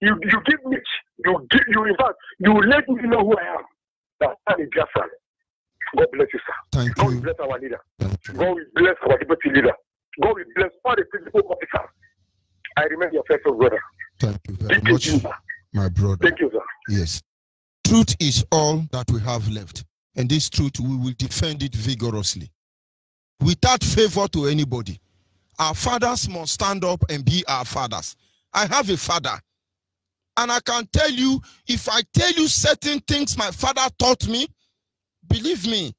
you give me, in fact, you let me know who I am. That's Biafra. God bless you, sir. Thank God you. will bless our leader. Thank you. God will bless our deputy leader. God will bless all the principal officers. I remember your faithful brother. Thank you very much, my brother. Thank you, sir. Yes. Truth is all that we have left. And this truth, we will defend it vigorously. Without favor to anybody. Our fathers must stand up and be our fathers. I have a father. And I can tell you, if I tell you certain things my father taught me, believe me,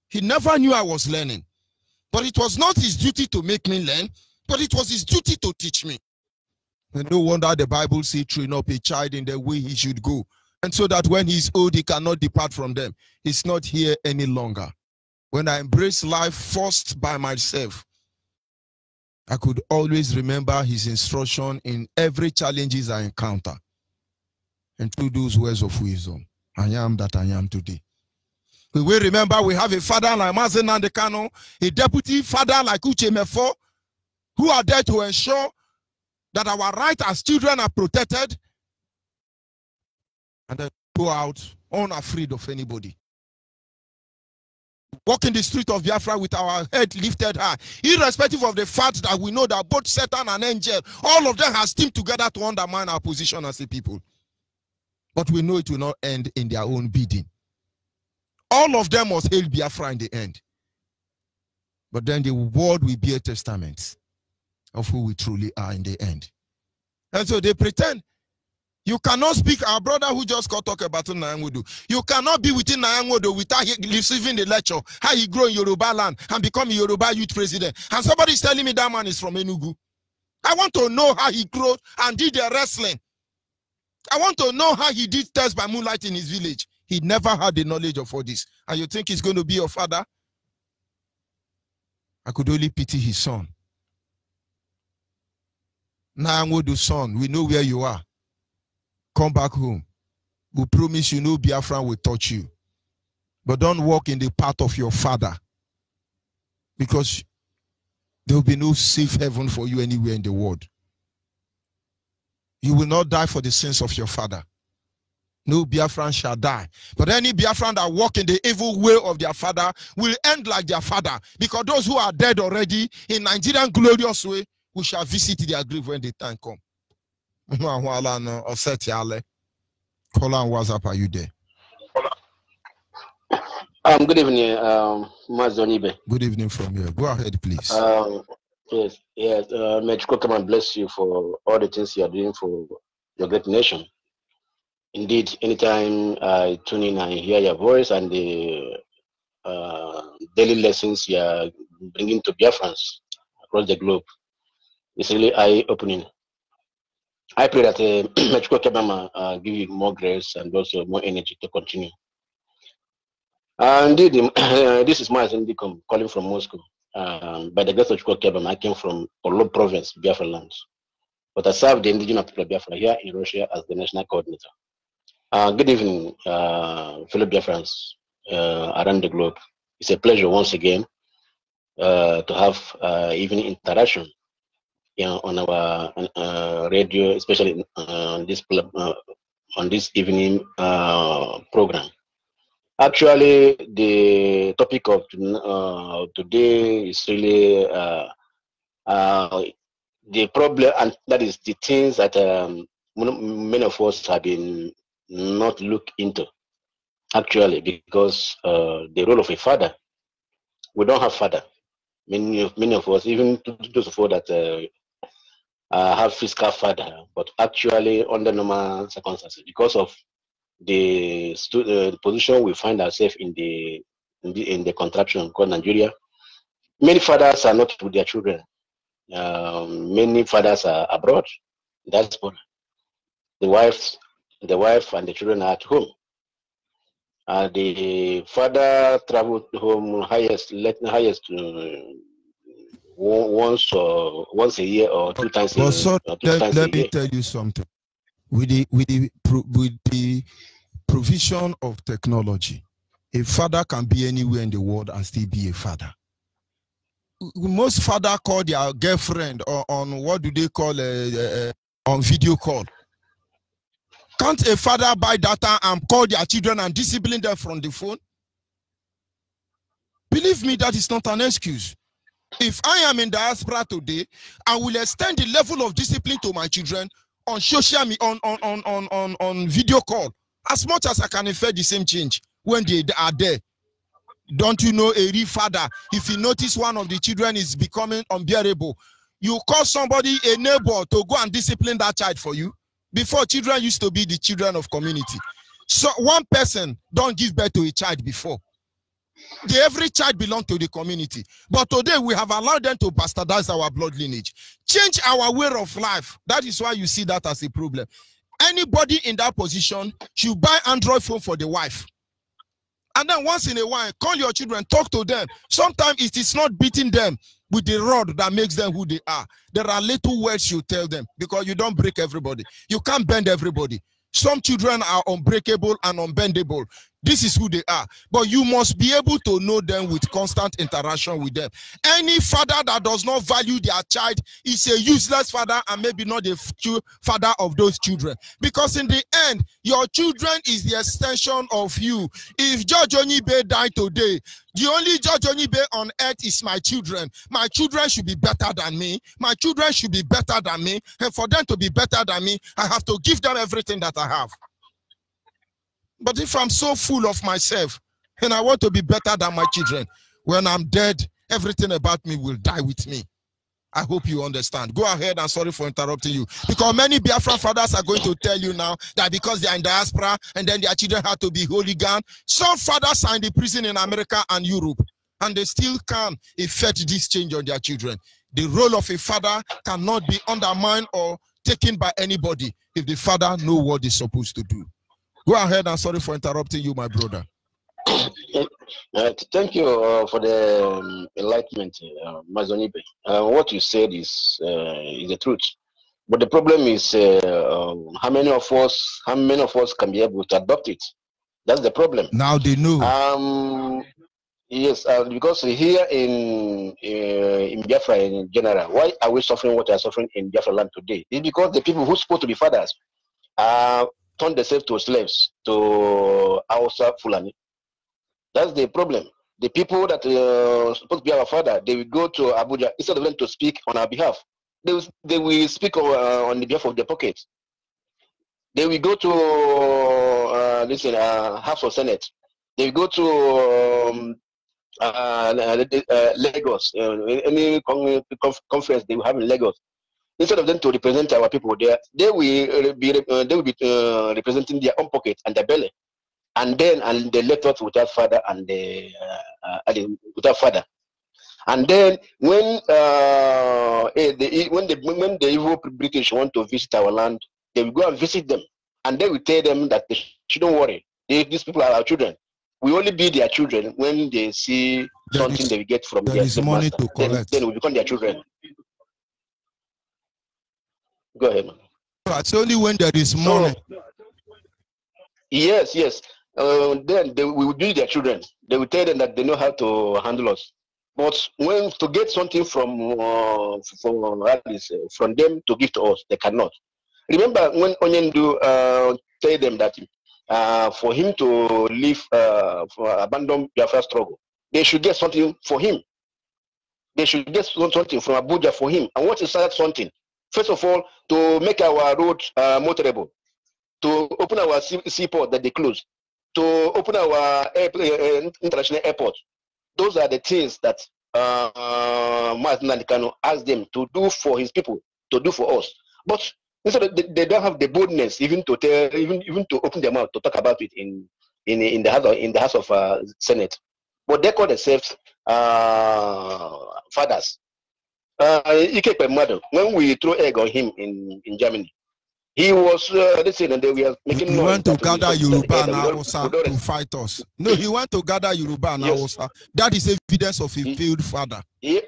he never knew I was learning. But it was not his duty to make me learn, but it was his duty to teach me. And no wonder the Bible says, train up a child in the way he should go. And so that when he's old, he cannot depart from them. He's not here any longer. When I embraced life first by myself, I could always remember his instruction in every challenges I encounter. And through those words of wisdom, I am that I am today. We will remember we have a father like Mazen Nandekano, a deputy father like Uche Mefo, who are there to ensure that our rights as children are protected and then go out unafraid of anybody. Walk in the street of Biafra with our head lifted high, irrespective of the fact that we know that both Satan and angel, all of them have teamed together to undermine our position as a people. But we know it will not end in their own bidding. All of them must hail Biafra in the end. But then the world will be a testament of who we truly are in the end. And so they pretend. You cannot speak, our brother who just got talk about Nyangodo. You cannot be within Nyangodo without receiving the lecture, how he grow in Yoruba land and become a Yoruba youth president. And somebody is telling me that man is from Enugu. I want to know how he grew and did the wrestling. I want to know how he did test by moonlight in his village. He never had the knowledge of all this. And you think he's going to be your father? I could only pity his son. Nyangodo's son, we know where you are. Come back home. We promise you no Biafran will touch you. But don't walk in the path of your father. Because there will be no safe heaven for you anywhere in the world. You will not die for the sins of your father. No Biafran shall die. But any Biafran that walk in the evil way of their father will end like their father. Because those who are dead already in Nigerian glorious way, we shall visit their grave when the time comes. Call on WhatsApp, are you there? Good evening, Onyibe. Good evening from here. Go ahead, please. Yes. May God come and bless you for all the things you are doing for your great nation. Indeed, anytime I tune in and hear your voice and the daily lessons you are bringing to Biafrans across the globe, it's really eye-opening. I pray that Mechiko Kebama give you more grace and also more energy to continue. Indeed, this is Mazen Dikom calling from Moscow. By the grace of Mechiko Kebama, I came from Olo province, Biafra land. But I served the indigenous people of Biafra here in Russia as the national coordinator. Good evening, fellow Biafrans around the globe. It's a pleasure once again to have evening interaction on our radio, especially on this evening program. Actually, the topic of today is really the problem, and that is the things that many of us have been not looked into. Actually, because the role of a father, we don't have father. Many of us, even those of us that have physical father, but actually under normal circumstances, because of the position we find ourselves in the contraption called Nigeria, many fathers are not with their children. Many fathers are abroad. That's what the wife and the children are at home. The father traveled home highest once a year or two times a year. Let me tell you something. With the provision of technology, a father can be anywhere in the world and still be a father. Most fathers call their girlfriend on what do they call on video call. Can't a father buy data and call their children and discipline them from the phone? Believe me, that is not an excuse. If I am in diaspora today, I will extend the level of discipline to my children on social media, on video call, as much as I can effect the same change when they are there. Don't you know a real father, if you notice one of the children is becoming unbearable, you call somebody, a neighbor, to go and discipline that child for you? Before, children used to be the children of community. So one person don't give birth to a child before. Every child belongs to the community. But today we have allowed them to bastardize our blood lineage. Change our way of life. That is why you see that as a problem. Anybody in that position should buy Android phone for the wife. And then once in a while, call your children, talk to them. Sometimes it is not beating them with the rod that makes them who they are. There are little words you tell them because you don't break everybody. You can't bend everybody. Some children are unbreakable and unbendable. This is who they are. But you must be able to know them with constant interaction with them. Any father that does not value their child is a useless father and maybe not the father of those children. Because in the end, your children is the extension of you. If George Onyibe died today, the only George Onyibe on earth is my children. My children should be better than me. My children should be better than me. And for them to be better than me, I have to give them everything that I have. But if I'm so full of myself and I want to be better than my children, when I'm dead, everything about me will die with me. I hope you understand. Go ahead, and sorry for interrupting you. Because many Biafra fathers are going to tell you now that because they are in diaspora and then their children have to be hooligan. Some fathers are in the prison in America and Europe, and they still can effect this change on their children. The role of a father cannot be undermined or taken by anybody if the father knows what he's supposed to do. Go ahead, and sorry for interrupting you, my brother. Thank you for the enlightenment, Onyibe. What you said is the truth, but the problem is how many of us can be able to adopt it? That's the problem. Now they know. Yes, because here in Biafra in general, why are we suffering what we are suffering in Biafra land today? It's because the people who are supposed to be fathers turn themselves to slaves, to Hausa Fulani. That's the problem. The people that are supposed to be our father, they will go to Abuja instead of them to speak on our behalf. They will speak on the behalf of their pocket. They will go to House of Senate. They will go to Lagos, any conference they will have in Lagos. Instead of them to represent our people there, they will be representing their own pocket and their belly, and they left us without father and without father. And then when the evil British want to visit our land, they will go and visit them, and they will tell them that they shouldn't worry. These people are our children. We only be their children when they see something they will get from their money master. to collect. Then we become their children. Go ahead, man. It's only when there is money. Yes. Then we will be their children. They will tell them that they know how to handle us. But when to get something from them to give to us, they cannot. Remember when Onyendu tell them that for him to leave, abandon Biafra struggle, they should get something for him. They should get something from Abuja for him. And what is that something? First of all, to make our road motorable, to open our seaport that they closed, to open our international airport. Those are the things that Martin Kano asked them to do for his people, to do for us. But instead, they don't have the boldness even to tell, even to open their mouth to talk about it in the House of Senate. But they call themselves fathers. When we throw egg on him in Germany, he was listening, and they were making noise. He went to gather Yoruba and Hausa to fight us. No, he went to gather Yoruba and Hausa. That is evidence of a failed father. Yeah.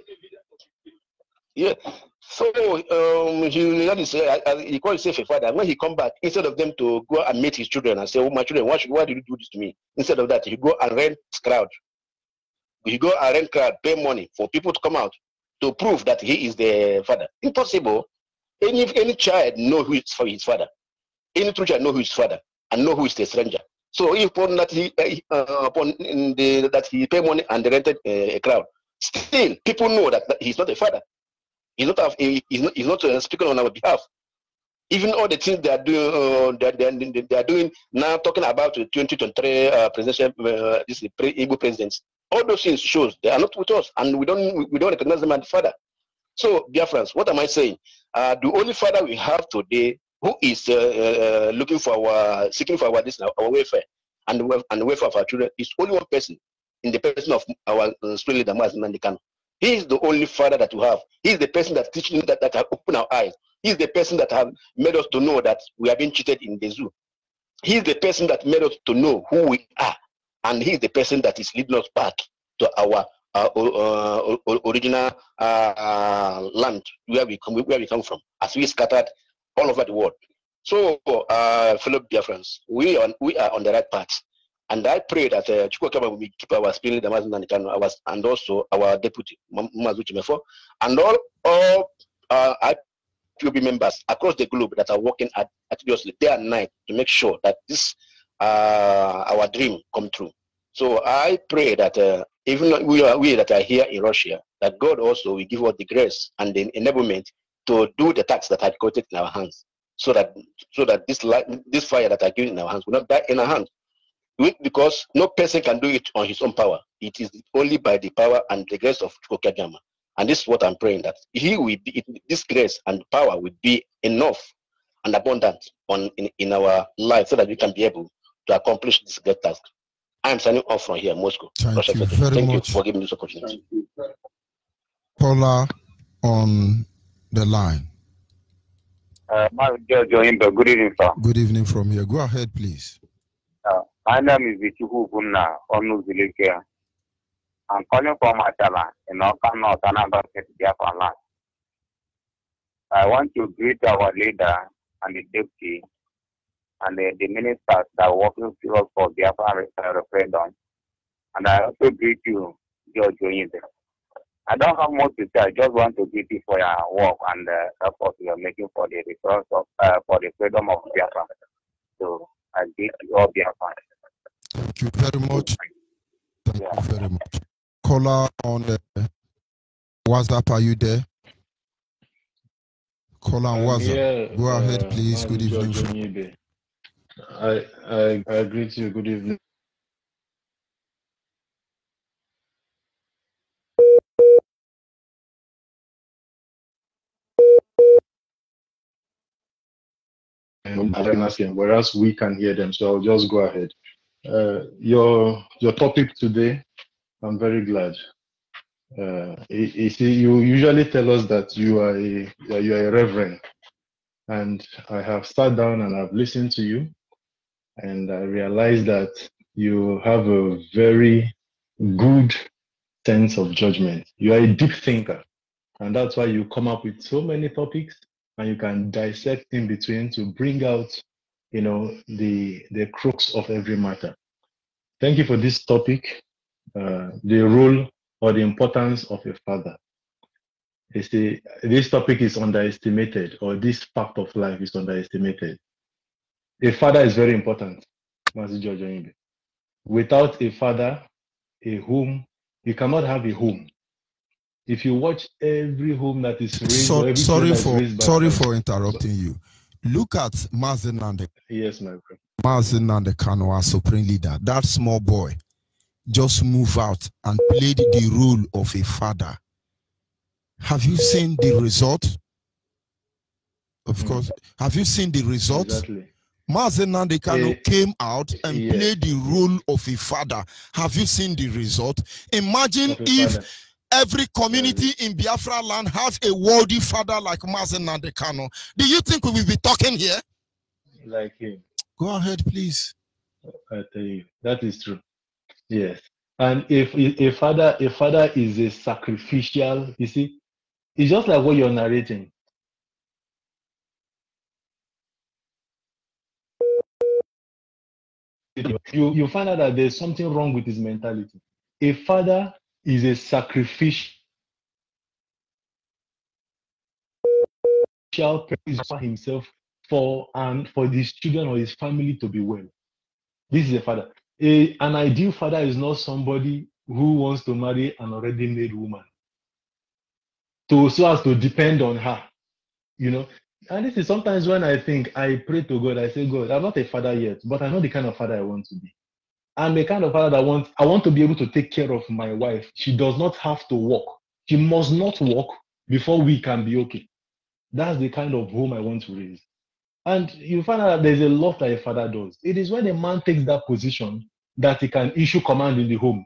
So he called himself a father. When he come back, instead of them to go and meet his children and say, "Oh, my children, why did you do this to me?" Instead of that, he go and rent crowd. He go and rent crowd, pay money for people to come out to prove that he is the father. Impossible. Any child know who is his father. Any true child know who is his father and know who is the stranger. So if upon that that he pay money and they rented a crowd, still people know that he's not a father. He's not speaking on our behalf. Even all the things they are doing, they are doing now, talking about the 2023 presidential, this Igbo presidents. All those things shows they are not with us, and we don't recognize them as father. So, Biafrans, what am I saying? The only father we have today who is looking for seeking for our welfare and the welfare of our children is only one person, in the person of our spirit leader, Mazi Nnamdi Kanu. He is the only father that we have. He is the person that teaching that have opened our eyes. He is the person that have made us to know that we have been cheated in the zoo. He is the person that made us to know who we are, and he is the person that is leading us back to our original land where we come from, as we scattered all over the world. So, fellow Biafrans, we are on the right path, and I pray that Chukwuka will keep our spirit, and also our deputy Mazu Chimefo, and all IPOB members across the globe that are working assiduously day and night to make sure that this our dream come true. So I pray that even we that are here in Russia, that God also will give us the grace and the enablement to do the tasks that are quoted in our hands, so that this fire that are given in our hands will not die in our hands. Because no person can do it on his own power. It is only by the power and the grace of Chukwuka. And this is what I'm praying, that this grace and power will be enough and abundant in our life, so that we can be able to accomplish this great task. I am signing off from here, Moscow. Thank you very much. Thank you for giving me this opportunity. Caller on the line. Good evening, sir. Good evening from here. Go ahead, please. My name is Vichuku Bunna Onuzilike. I'm calling from Atala in Oka North, Anambra State, Biafra land. I want to greet our leader and the deputy and the ministers that are working for Biafra referendum. And I also greet you, George Onyibe. I don't have much to say. I just want to greet you for your work and the effort you are making for the resource of for the freedom of Biafra. So I greet you all, Biafra. Thank you very much. Thank you very much. Caller on the WhatsApp, are you there? Caller on WhatsApp. Go ahead, please. Good evening. Onyibe. I greet you. Good evening. Whereas we can hear them, so I'll just go ahead. Your topic today, I'm very glad. You see, you usually tell us that you are a reverend, and I have sat down and I've listened to you, and I realized that you have a very good sense of judgment. You are a deep thinker, and that's why you come up with so many topics, and you can dissect in between to bring out, the crux of every matter. Thank you for this topic, the role or the importance of a father. You see, this topic is underestimated, or this fact of life is underestimated. A father is very important, Mazi George Onyibe. Without a father, a home, you cannot have a home. If you watch every home that is raised, sorry for interrupting you. Look at Mazi Nnamdi. Yes, my friend. Mazi Nnamdi Kanu, our supreme leader. That small boy just moved out and played the role of a father. Have you seen the result? Of course. Have you seen the result? Exactly. Mazi Nnamdi Kanu came out and played the role of a father. Have you seen the result? Imagine if every community in Biafra land has a worthy father like Mazi Nnamdi Kanu. Do you think we will be talking here? Like him. Go ahead, please. I tell you, that is true. Yes. And if a father is a sacrificial, you see, it's just like what you're narrating. You find out that there's something wrong with his mentality. A father is a sacrificial person for himself for his children or his family to be well. This is a father. An ideal father is not somebody who wants to marry an already made woman so as to depend on her, And this is sometimes when I pray to God, I say, God, I'm not a father yet, but I know the kind of father I want to be. I'm the kind of father that I want to be able to take care of my wife. She does not have to work. She must not work before we can be okay. That's the kind of home I want to raise. And you find out that there's a lot that a father does. It is when a man takes that position that he can issue command in the home.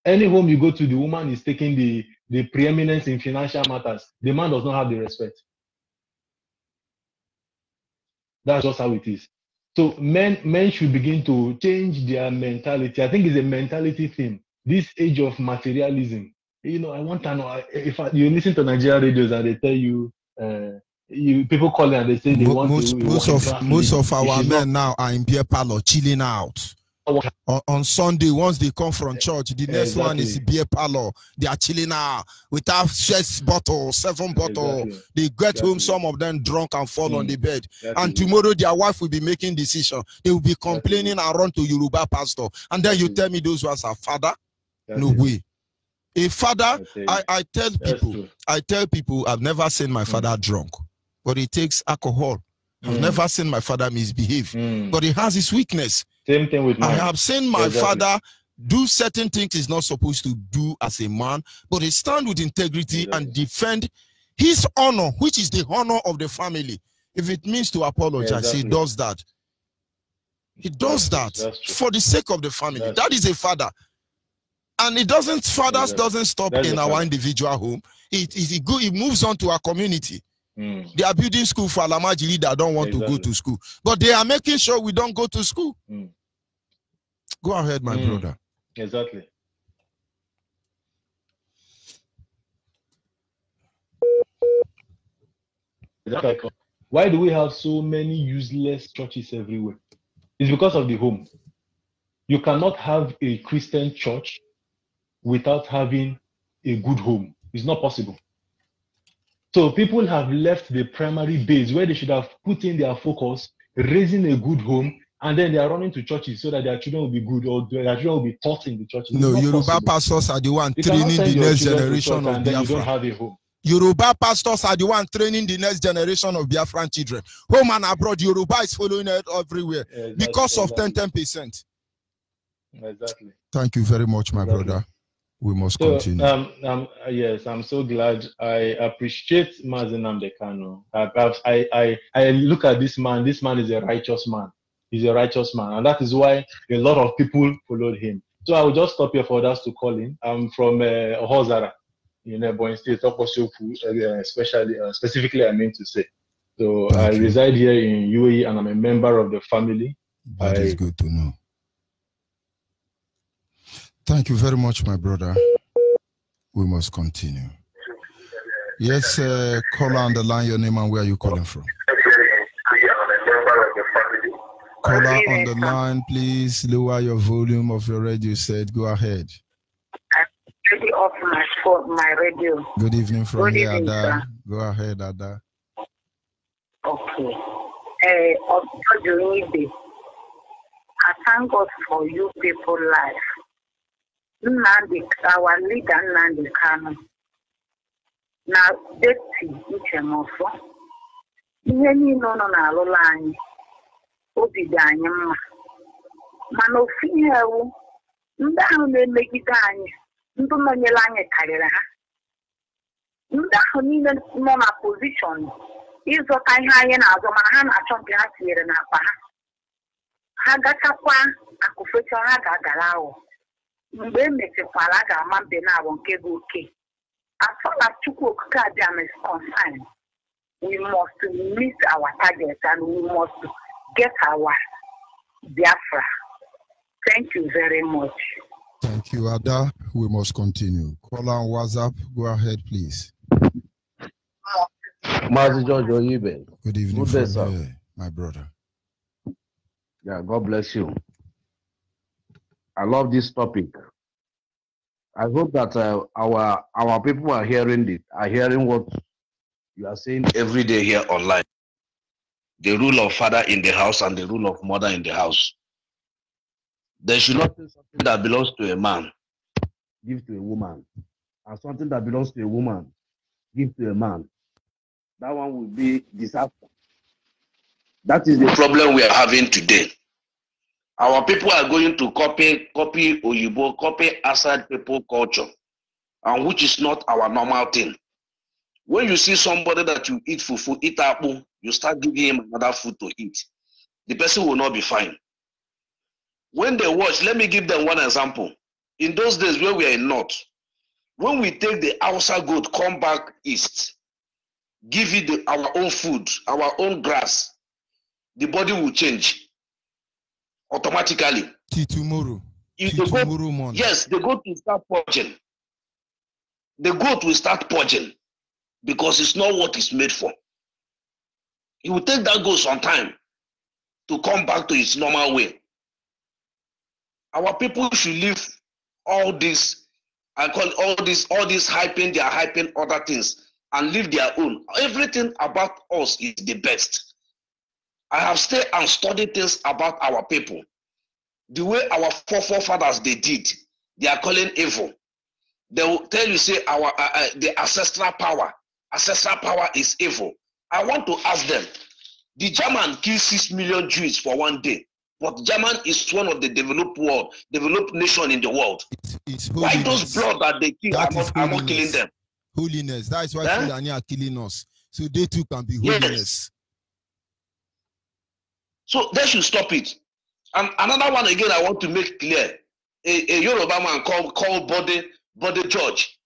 Any home you go to, the woman is taking the preeminence in financial matters. The man does not have the respect. That's just how it is. So men should begin to change their mentality. I think it's a mentality thing. This age of materialism. You know, I want to know if you listen to Nigerian radios and they tell you, people call it and they say they want most of our men now are in beer parlor chilling out. On Sunday, once they come from church, the next one is beer parlor. They are chilling out without 6 bottles, 7 bottles. They get home, some of them drunk and fall on the bed. And tomorrow their wife will be making decision. They will be complaining and run to Yoruba pastor. And then you tell me those ones are father? No way. A father, I tell people I've never seen my father drunk, but he takes alcohol. I've never seen my father misbehave, but he has his weakness. Same thing with mine. I have seen my father do certain things he's not supposed to do as a man, but he stand with integrity and defend his honor, which is the honor of the family. If it means to apologize, he does that. He does that for the sake of the family. That is a father. And it doesn't, fathers doesn't stop in our individual home. He moves on to our community. They are building school for Alamajiri that don't want to go to school. But they are making sure we don't go to school. Go ahead, my brother. Exactly. Why do we have so many useless churches everywhere? It's because of the home. You cannot have a Christian church without having a good home. It's not possible. So people have left the primary base where they should have put in their focus, raising a good home, and then they are running to churches so that their children will be good or their children will be taught in the churches. No, Yoruba pastors are the one training the next generation of Biafra. You don't have a home. Yoruba pastors are the one training the next generation of Biafran children. Home and abroad, Yoruba is following it everywhere because of 10%. Exactly. Thank you very much, my brother. We must continue. Yes, I'm so glad. I appreciate Mazi Nnamdi Kanu. I look at this man. This man is a righteous man. He's a righteous man, and that is why a lot of people followed him. So I will just stop here for others to call in. I'm from Hozara in Ebonyi State, specifically, I mean to say. So I reside here in UAE, and I'm a member of the family. That is good to know. Thank you very much, my brother. We must continue. Yes, caller on the line, your name and where are you calling from? Caller on the line, please lower your volume of your radio set. Go ahead. I'm ready off my radio. Good evening from here, Ada. Go ahead, Ada. Okay. Onyibe, I thank God for you people life. Our leader Nnamdi Kanu na deti nchemofo ihe niile nọ n'alụla anyị obi dị anyị mma mana ofu ihe ewu ndị ahụ na-emegide anyị ndị nọnyere anyị karịrị ha ndị ahụ niile nọ na pozishọn ịzọta ihe anyị na-azọ mana ha na-achọ nke ha tinyere n'akpa ha gachakwa akụfecha ha ga-agara ahụ mgbe emechikwara a ga-ama mbe na-abụ nke bụ oke. As far as Chukwu Okike Abịam is concerned, we must meet our target and we must get our Biafra. Thank you very much. Thank you, Ada. We must continue. Call on WhatsApp. Go ahead, please. Mazi George Onyibe. Good evening, Good day, sir. My brother. Yeah, God bless you. I love this topic. I hope that our people are hearing what you are saying every day here online. The rule of father in the house and the rule of mother in the house. There should not be something that belongs to a man, give to a woman, and something that belongs to a woman, give to a man. That one will be disaster. That is the problem we are having today. Our people are going to copy Oyibo, copy outside people culture, and which is not our normal thing. When you see somebody that you eat fufu, eat apple, you start giving him another food to eat, the person will not be fine. When they watch, let me give them one example. In those days where we are in North, when we take the Hausa goat, come back east, give it our own food, our own grass, the body will change automatically. Till tomorrow. Tomorrow morning. Yes, the goat will start purging. The goat will start purging because it's not what it's made for. It will take that goat some time to come back to its normal way. Our people should leave all this, I call it all this hyping, they are hyping other things and leave their own. Everything about us is the best. I have stayed and studied things about our people. The way our forefathers they did, they are calling evil. They will tell you, say, the ancestral power is evil. I want to ask them, the German killed 6 million Jews for one day. But German is one of the developed nation in the world. It's why those blood that they kill are not killing them? Holiness. That is why Fulani are killing us. So they too can be holiness. Yes. So they should stop it. And another one again I want to make clear. A Yoruba man called Bode George.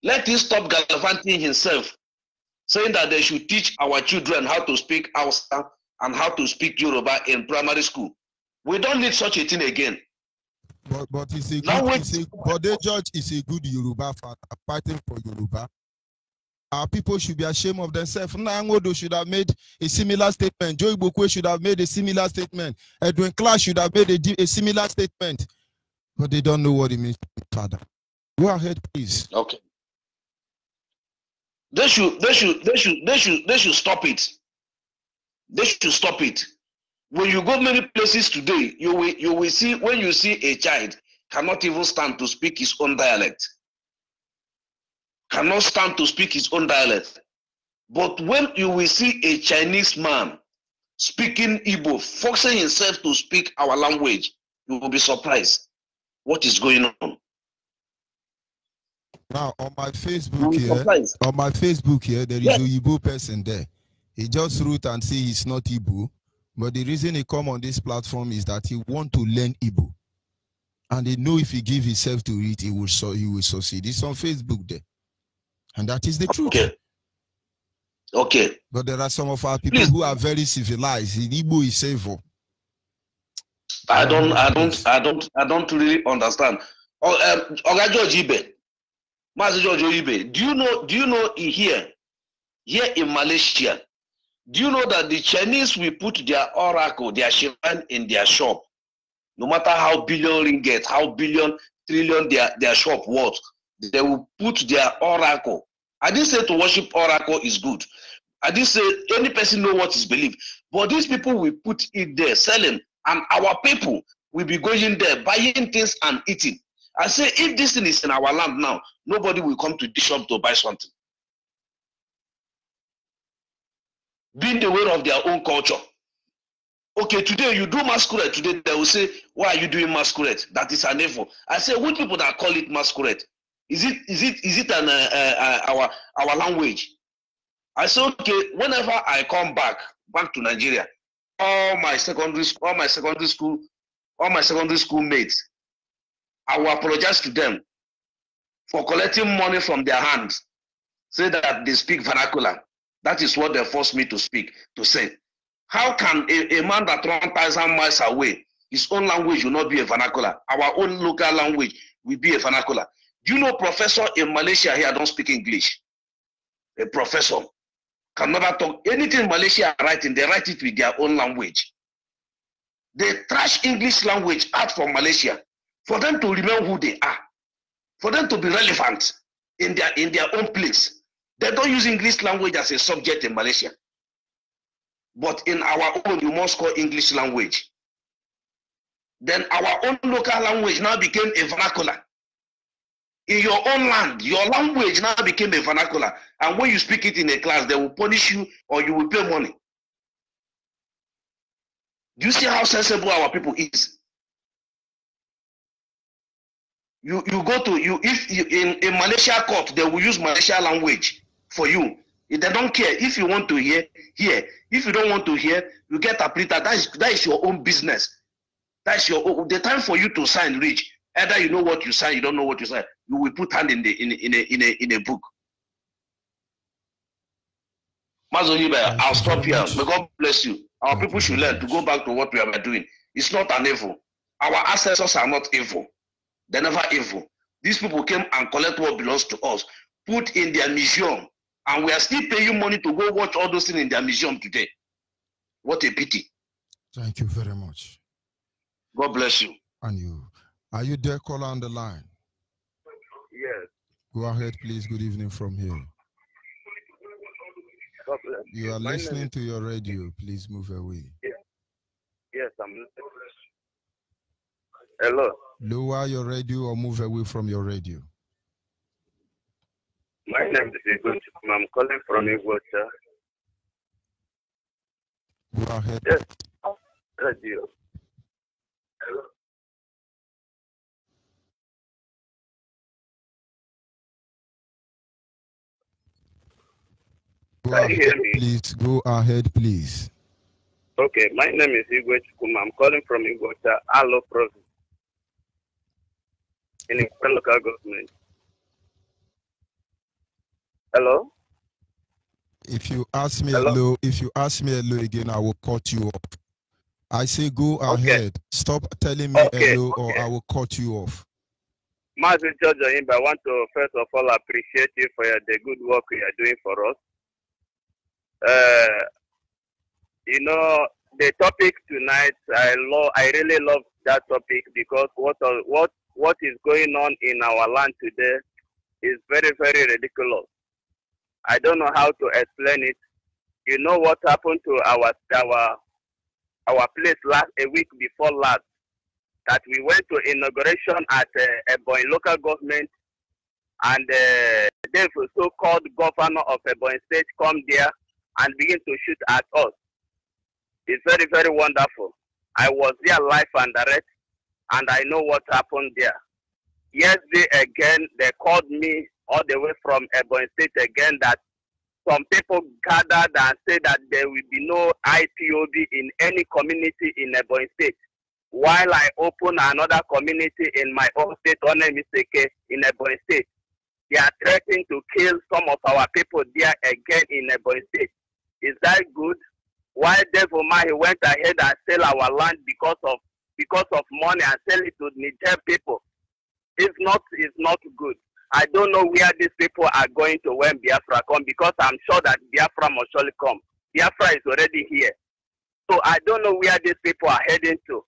Let him stop gallivanting himself, saying that they should teach our children how to speak Hausa and how to speak Yoruba in primary school. We don't need such a thing again. But Bode George is a good Yoruba father fighting for Yoruba. Our people should be ashamed of themselves. Nangodo should have made a similar statement. Joy Bokwe should have made a similar statement. Edwin Clark should have made a similar statement. But they don't know what it means to be father. Go ahead, please. Okay. They should stop it. They should stop it. When you go many places today, you will see, when you see a child cannot even stand to speak his own dialect. Cannot stand to speak his own dialect. But when you will see a Chinese man speaking Igbo, forcing himself to speak our language, you will be surprised what is going on. Now on my Facebook here, there is a Igbo person there. He just wrote and say he's not Igbo, but the reason he come on this platform is that he want to learn Igbo, and he know if he give himself to it, he will succeed. It's on Facebook there, and that is the truth. Okay. But there are some of our people who are very civilized. In Igbo is evil. I don't really understand. Oga George Ibe, Master George Ibe, do you know here in Malaysia, do you know that the Chinese will put their oracle, their shrine in their shop, no matter how billion ringgit, how billion trillion their shop worth, they will put their oracle. I didn't say to worship oracle is good. I didn't say any person know what is believed, but these people will put it there, selling, and our people will be going there, buying things and eating. I say, if this thing is in our land now, nobody will come to the shop to buy something. Being aware of their own culture. Okay, today you do masquerade. Today they will say, why are you doing masquerade? That is an evil. I say, which people that call it masquerade? Is it our language? I say, okay, whenever I come back to Nigeria, all my secondary school mates, I will apologize to them for collecting money from their hands, say that they speak vernacular. That is what they forced me to speak, to say. How can a man that runs 1,000 miles away, his own language will not be a vernacular? Our own local language will be a vernacular. Do you know professor in Malaysia here don't speak English? A professor can never talk anything in Malaysia writing, they write it with their own language. They trash English language out from Malaysia for them to remember who they are, for them to be relevant in their own place. They don't use English language as a subject in Malaysia. But in our own, you must call English language. Then our own local language now became a vernacular. In your own land, your language now became a vernacular. And when you speak it in a class, they will punish you or you will pay money. Do you see how sensible our people is? In Malaysia court, they will use Malaysia language for you. They don't care. If you want to hear, hear. If you don't want to hear, you get a printer. That is your own business. That's your own. The time for you to sign reach. Either you know what you sign, you don't know what you sign. You will put hand in a book. Onyibe, I'll stop here. May God bless you. Our people should learn to go back to what we are doing. It's not an evil. Our ancestors are not evil. They're never evil. These people came and collect what belongs to us, put in their museum, and we are still paying money to go watch all those things in their museum today. What a pity. Thank you very much. God bless you. And you. Are you there, caller on the line? Yes. Go ahead, please. Good evening from here. You are listening to your radio. Please move away. Yes, I'm listening. Hello. Lower your radio or move away from your radio. My name is Igwe. I'm calling from Igwe. Go ahead. Yes. Radio. Hello. Go ahead, please. Go ahead, please. Okay, my name is Igwe. I'm calling from Igwe, Alo Province, in the local government. Hello. If you ask me hello again, I will cut you off. I say go ahead. Stop telling me hello, or I will cut you off. Master Judge Onyibe, I want to first of all appreciate you for the good work you are doing for us. You know, the topic tonight, I really love that topic, because what is going on in our land today is very, very ridiculous. I don't know how to explain it. You know what happened to our place a week before last, that we went to inauguration at Ebonyi local government, and the so-called governor of Ebonyi state come there and begin to shoot at us. It's very, very wonderful. I was there live and direct, and I know what happened there. Yesterday again, they called me all the way from Ebonyi state again, that some people gathered and said that there will be no IPOB in any community in Ebonyi state. While I open another community in my own state, Onyibe in Ebonyi state, they are threatening to kill some of our people there again in Ebonyi state. Is that good? Why therefore he went ahead and sell our land because of money and sell it to Niger people? It's not good. I don't know where these people are going to when Biafra come, because I'm sure that Biafra must surely come. Biafra is already here. So I don't know where these people are heading to.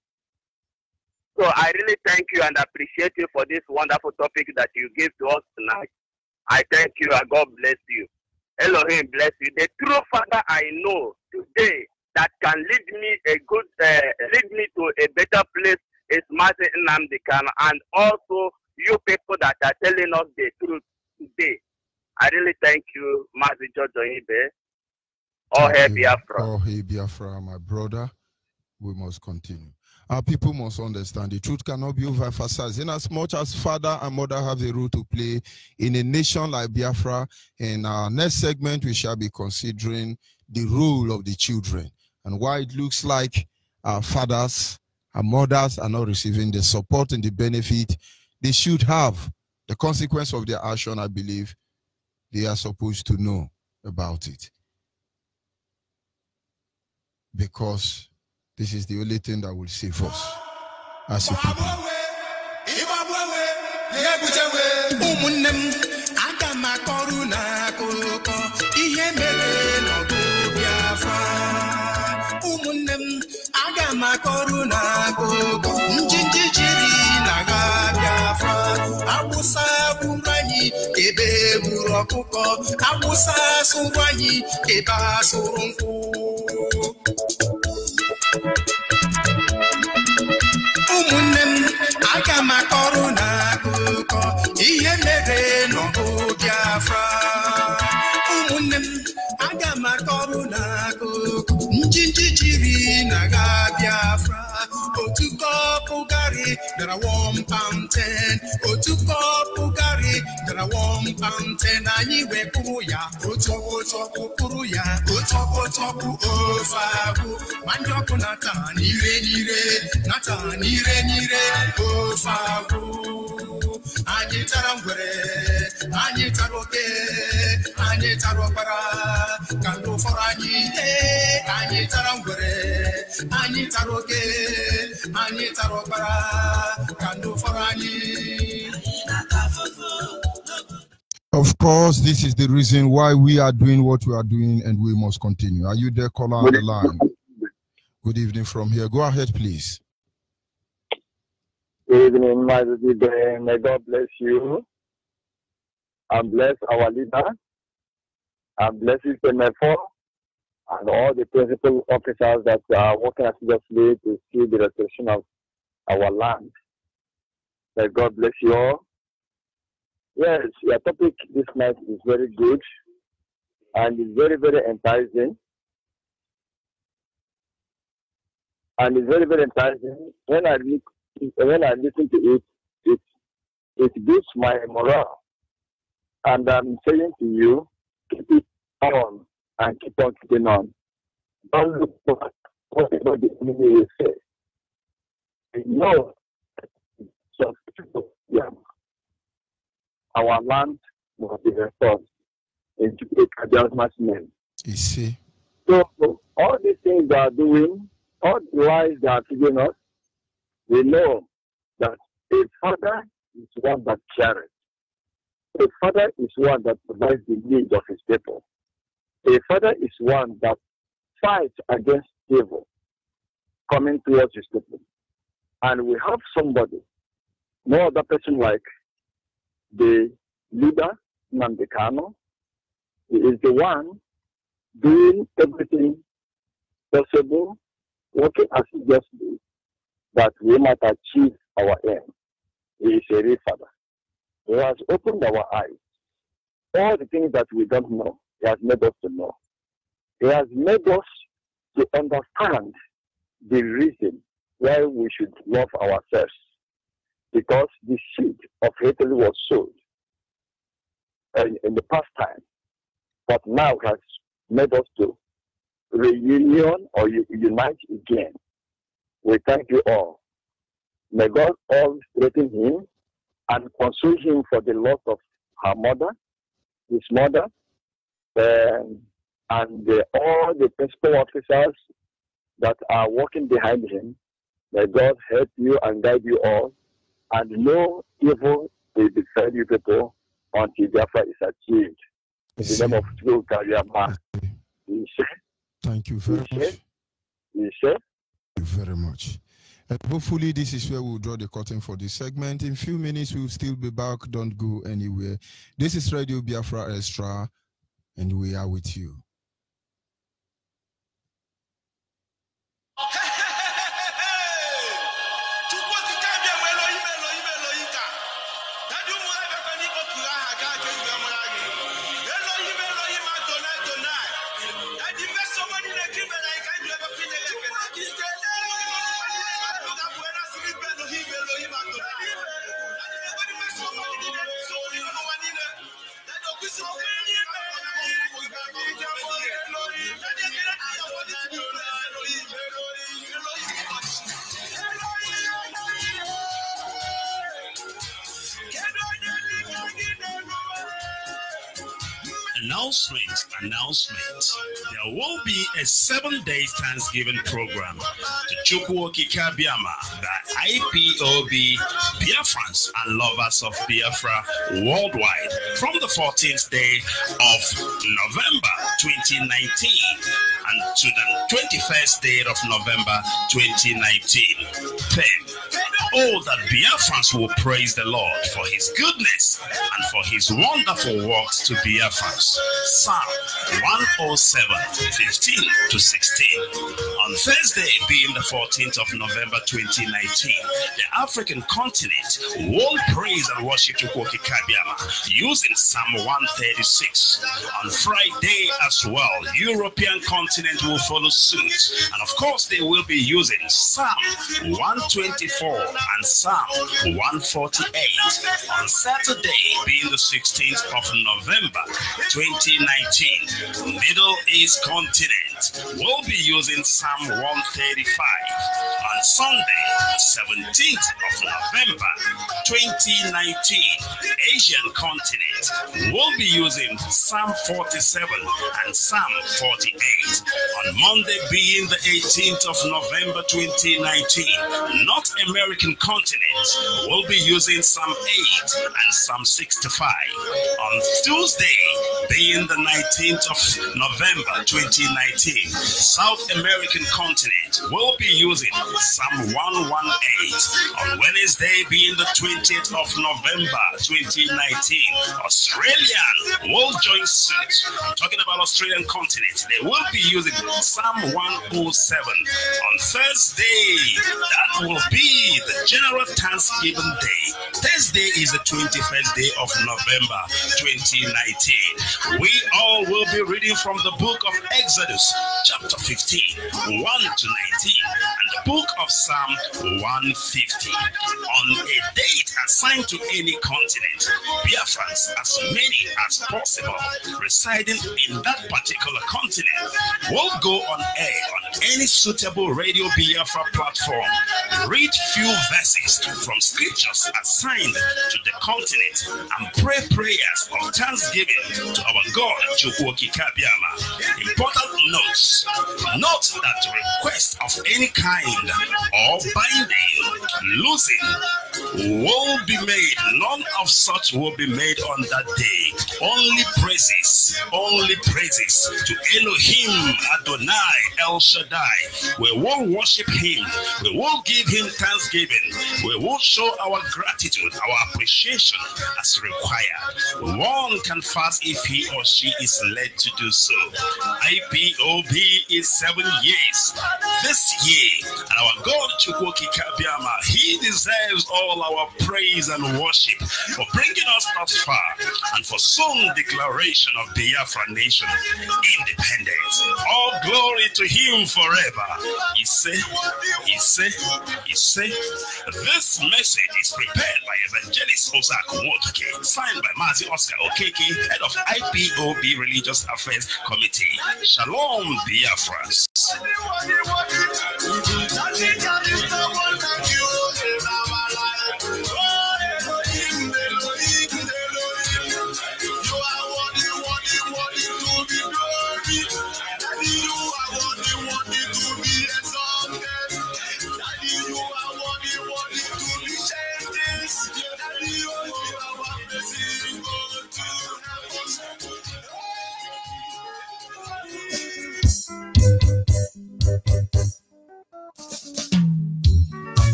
So I really thank you and appreciate you for this wonderful topic that you gave to us tonight. I thank you and God bless you. Elohim bless you. The true father I know today that can lead me to a better place is Mazi Nnamdi Kanu, and also you people that are telling us the truth today. I really thank you, Mazi George Onyibe. Oh, hey Biafra. Oh, hey Biafra, my brother. We must continue. Our people must understand the truth cannot be overemphasized. In as much as father and mother have a role to play in a nation like Biafra, in our next segment, we shall be considering the role of the children and why it looks like our fathers and mothers are not receiving the support and the benefit they should have. The consequence of their action, I believe, they are supposed to know about it. Because this is the only thing that will save us as a people. Umunem aga makọrọ n'akụkọ ihe mere n'ọgụ Biafra. Umunem aga makọrọ n'akụkọ njinji jiri n'agha Biafra. Otu kọpụ garị dara 1 pound 10. Otu kọpụ garị dara 1 pound ntị na anyị wee kwuru ya otọkụ kwuru ya otọkụ ofe agwụ ma ndị ọkụ nata n'ire ofe agwụ anyị tara ngwere anyị tara oke anyị tara ọkpara ka ndị ụfọdụ anyị tara ngwere anyị tara oke anyị tara ọkpara ka ndị ụfọdụ anyị. Of course, this is the reason why we are doing what we are doing, and we must continue. Are you there, caller on the line? Good evening from here. Go ahead, please. Good evening, my dear. May God bless you and bless our leader and bless his MFO and all the principal officers that are working assiduously to see the restoration of our land. May God bless you all. Yes, your topic this night is very good and it's very, very enticing. And it's very, very enticing. When I listen to it, it boosts my morale. And I'm saying to you, keep it on and keep on keeping on. Don't look for whatever the enemy will say. No, so yeah. Our land must be restored into Kabiama's name. You see. So all these things they are doing, all the lies they are feeding us, we know that a father is one that cares. A father is one that provides the needs of his people. A father is one that fights against evil coming towards his people. And we have somebody, no other person like the leader, Nnamdi Kanu. He is the one doing everything possible, working assiduously, that we might achieve our aim. He is a real father. He has opened our eyes. All the things that we don't know, he has made us to know. He has made us to understand the reason why we should love ourselves. Because the seed of hatred was sowed in the past time, but now has made us to reunion or unite again. We thank you all. May God all strengthen him and console him for the loss of her mother, his mother, and all the principal officers that are working behind him. May God help you and guide you all. And no evil will befall you people until Biafra is achieved. In the name of true Kariama. Thank you very much. Thank you very much. And hopefully this is where we'll draw the curtain for this segment. In a few minutes, we'll still be back. Don't go anywhere. This is Radio Biafra Extra, and we are with you. Announcement. There will be a 7-day Thanksgiving program to Chukwuoki Kabiama, the IPOB Biafrans and lovers of Biafra worldwide from the 14th day of November 2019 and to the 21st day of November 2019. Then, all that Biafrans will praise the Lord for his goodness and for his wonderful works to Biafrans. Psalm 107, 15 to 16. On Thursday, being the 14th of November 2019, the African continent will praise and worship Chukwuoki Kabiama using Psalm 136. On Friday as well, European continent will follow suit. And of course, they will be using Psalm 124 and Psalm 148. On Saturday, being the 16th of November 2019, Middle East continent will be using Psalm 135. On Sunday, 17th of November 2019, Asian continent will be using Psalm 47 and Psalm 48. On Monday, being the 18th of November 2019, North American continent will be using Psalm 8 and Psalm 65. On Tuesday, being the 19th of November 2019, South American continent will be using Psalm 118. On Wednesday, being the 20th of November 2019, Australian will join suit. I'm talking about Australian continent. They will be using Psalm 107. On Thursday, that will be the General Thanksgiving Day. Thursday is the 21st day of November 2019. We all will be reading from the book of Exodus, chapter 15, 1 to 19, and the book of Psalm 150. On a date assigned to any continent, Biafrans, as many as possible, residing in that particular continent, will go on air on any suitable Radio Biafra platform, read few verses from scriptures assigned to the continent, and pray prayers of thanksgiving to our God, Chukwoki Kabiama. Important notes: note that request of any kind or binding, losing will be made. None of such will be made on that day. Only praises to Elohim Adonai El Shaddai. We will worship him. We will give him thanksgiving. We will show our gratitude, our appreciation as required. One can fast if he or she is led to do so. IPOB is 7 years this year, and our God Chukwoki Kabiama, he deserves all our praise and worship for bringing us thus far and for soon declaration of Biafra nation independence. All glory to him forever. He said, this message is prepared by Evangelist Osaku Motoke, signed by Mazi Oscar Okeke, head of IPOB Religious Affairs Committee. Shalom, Biafras.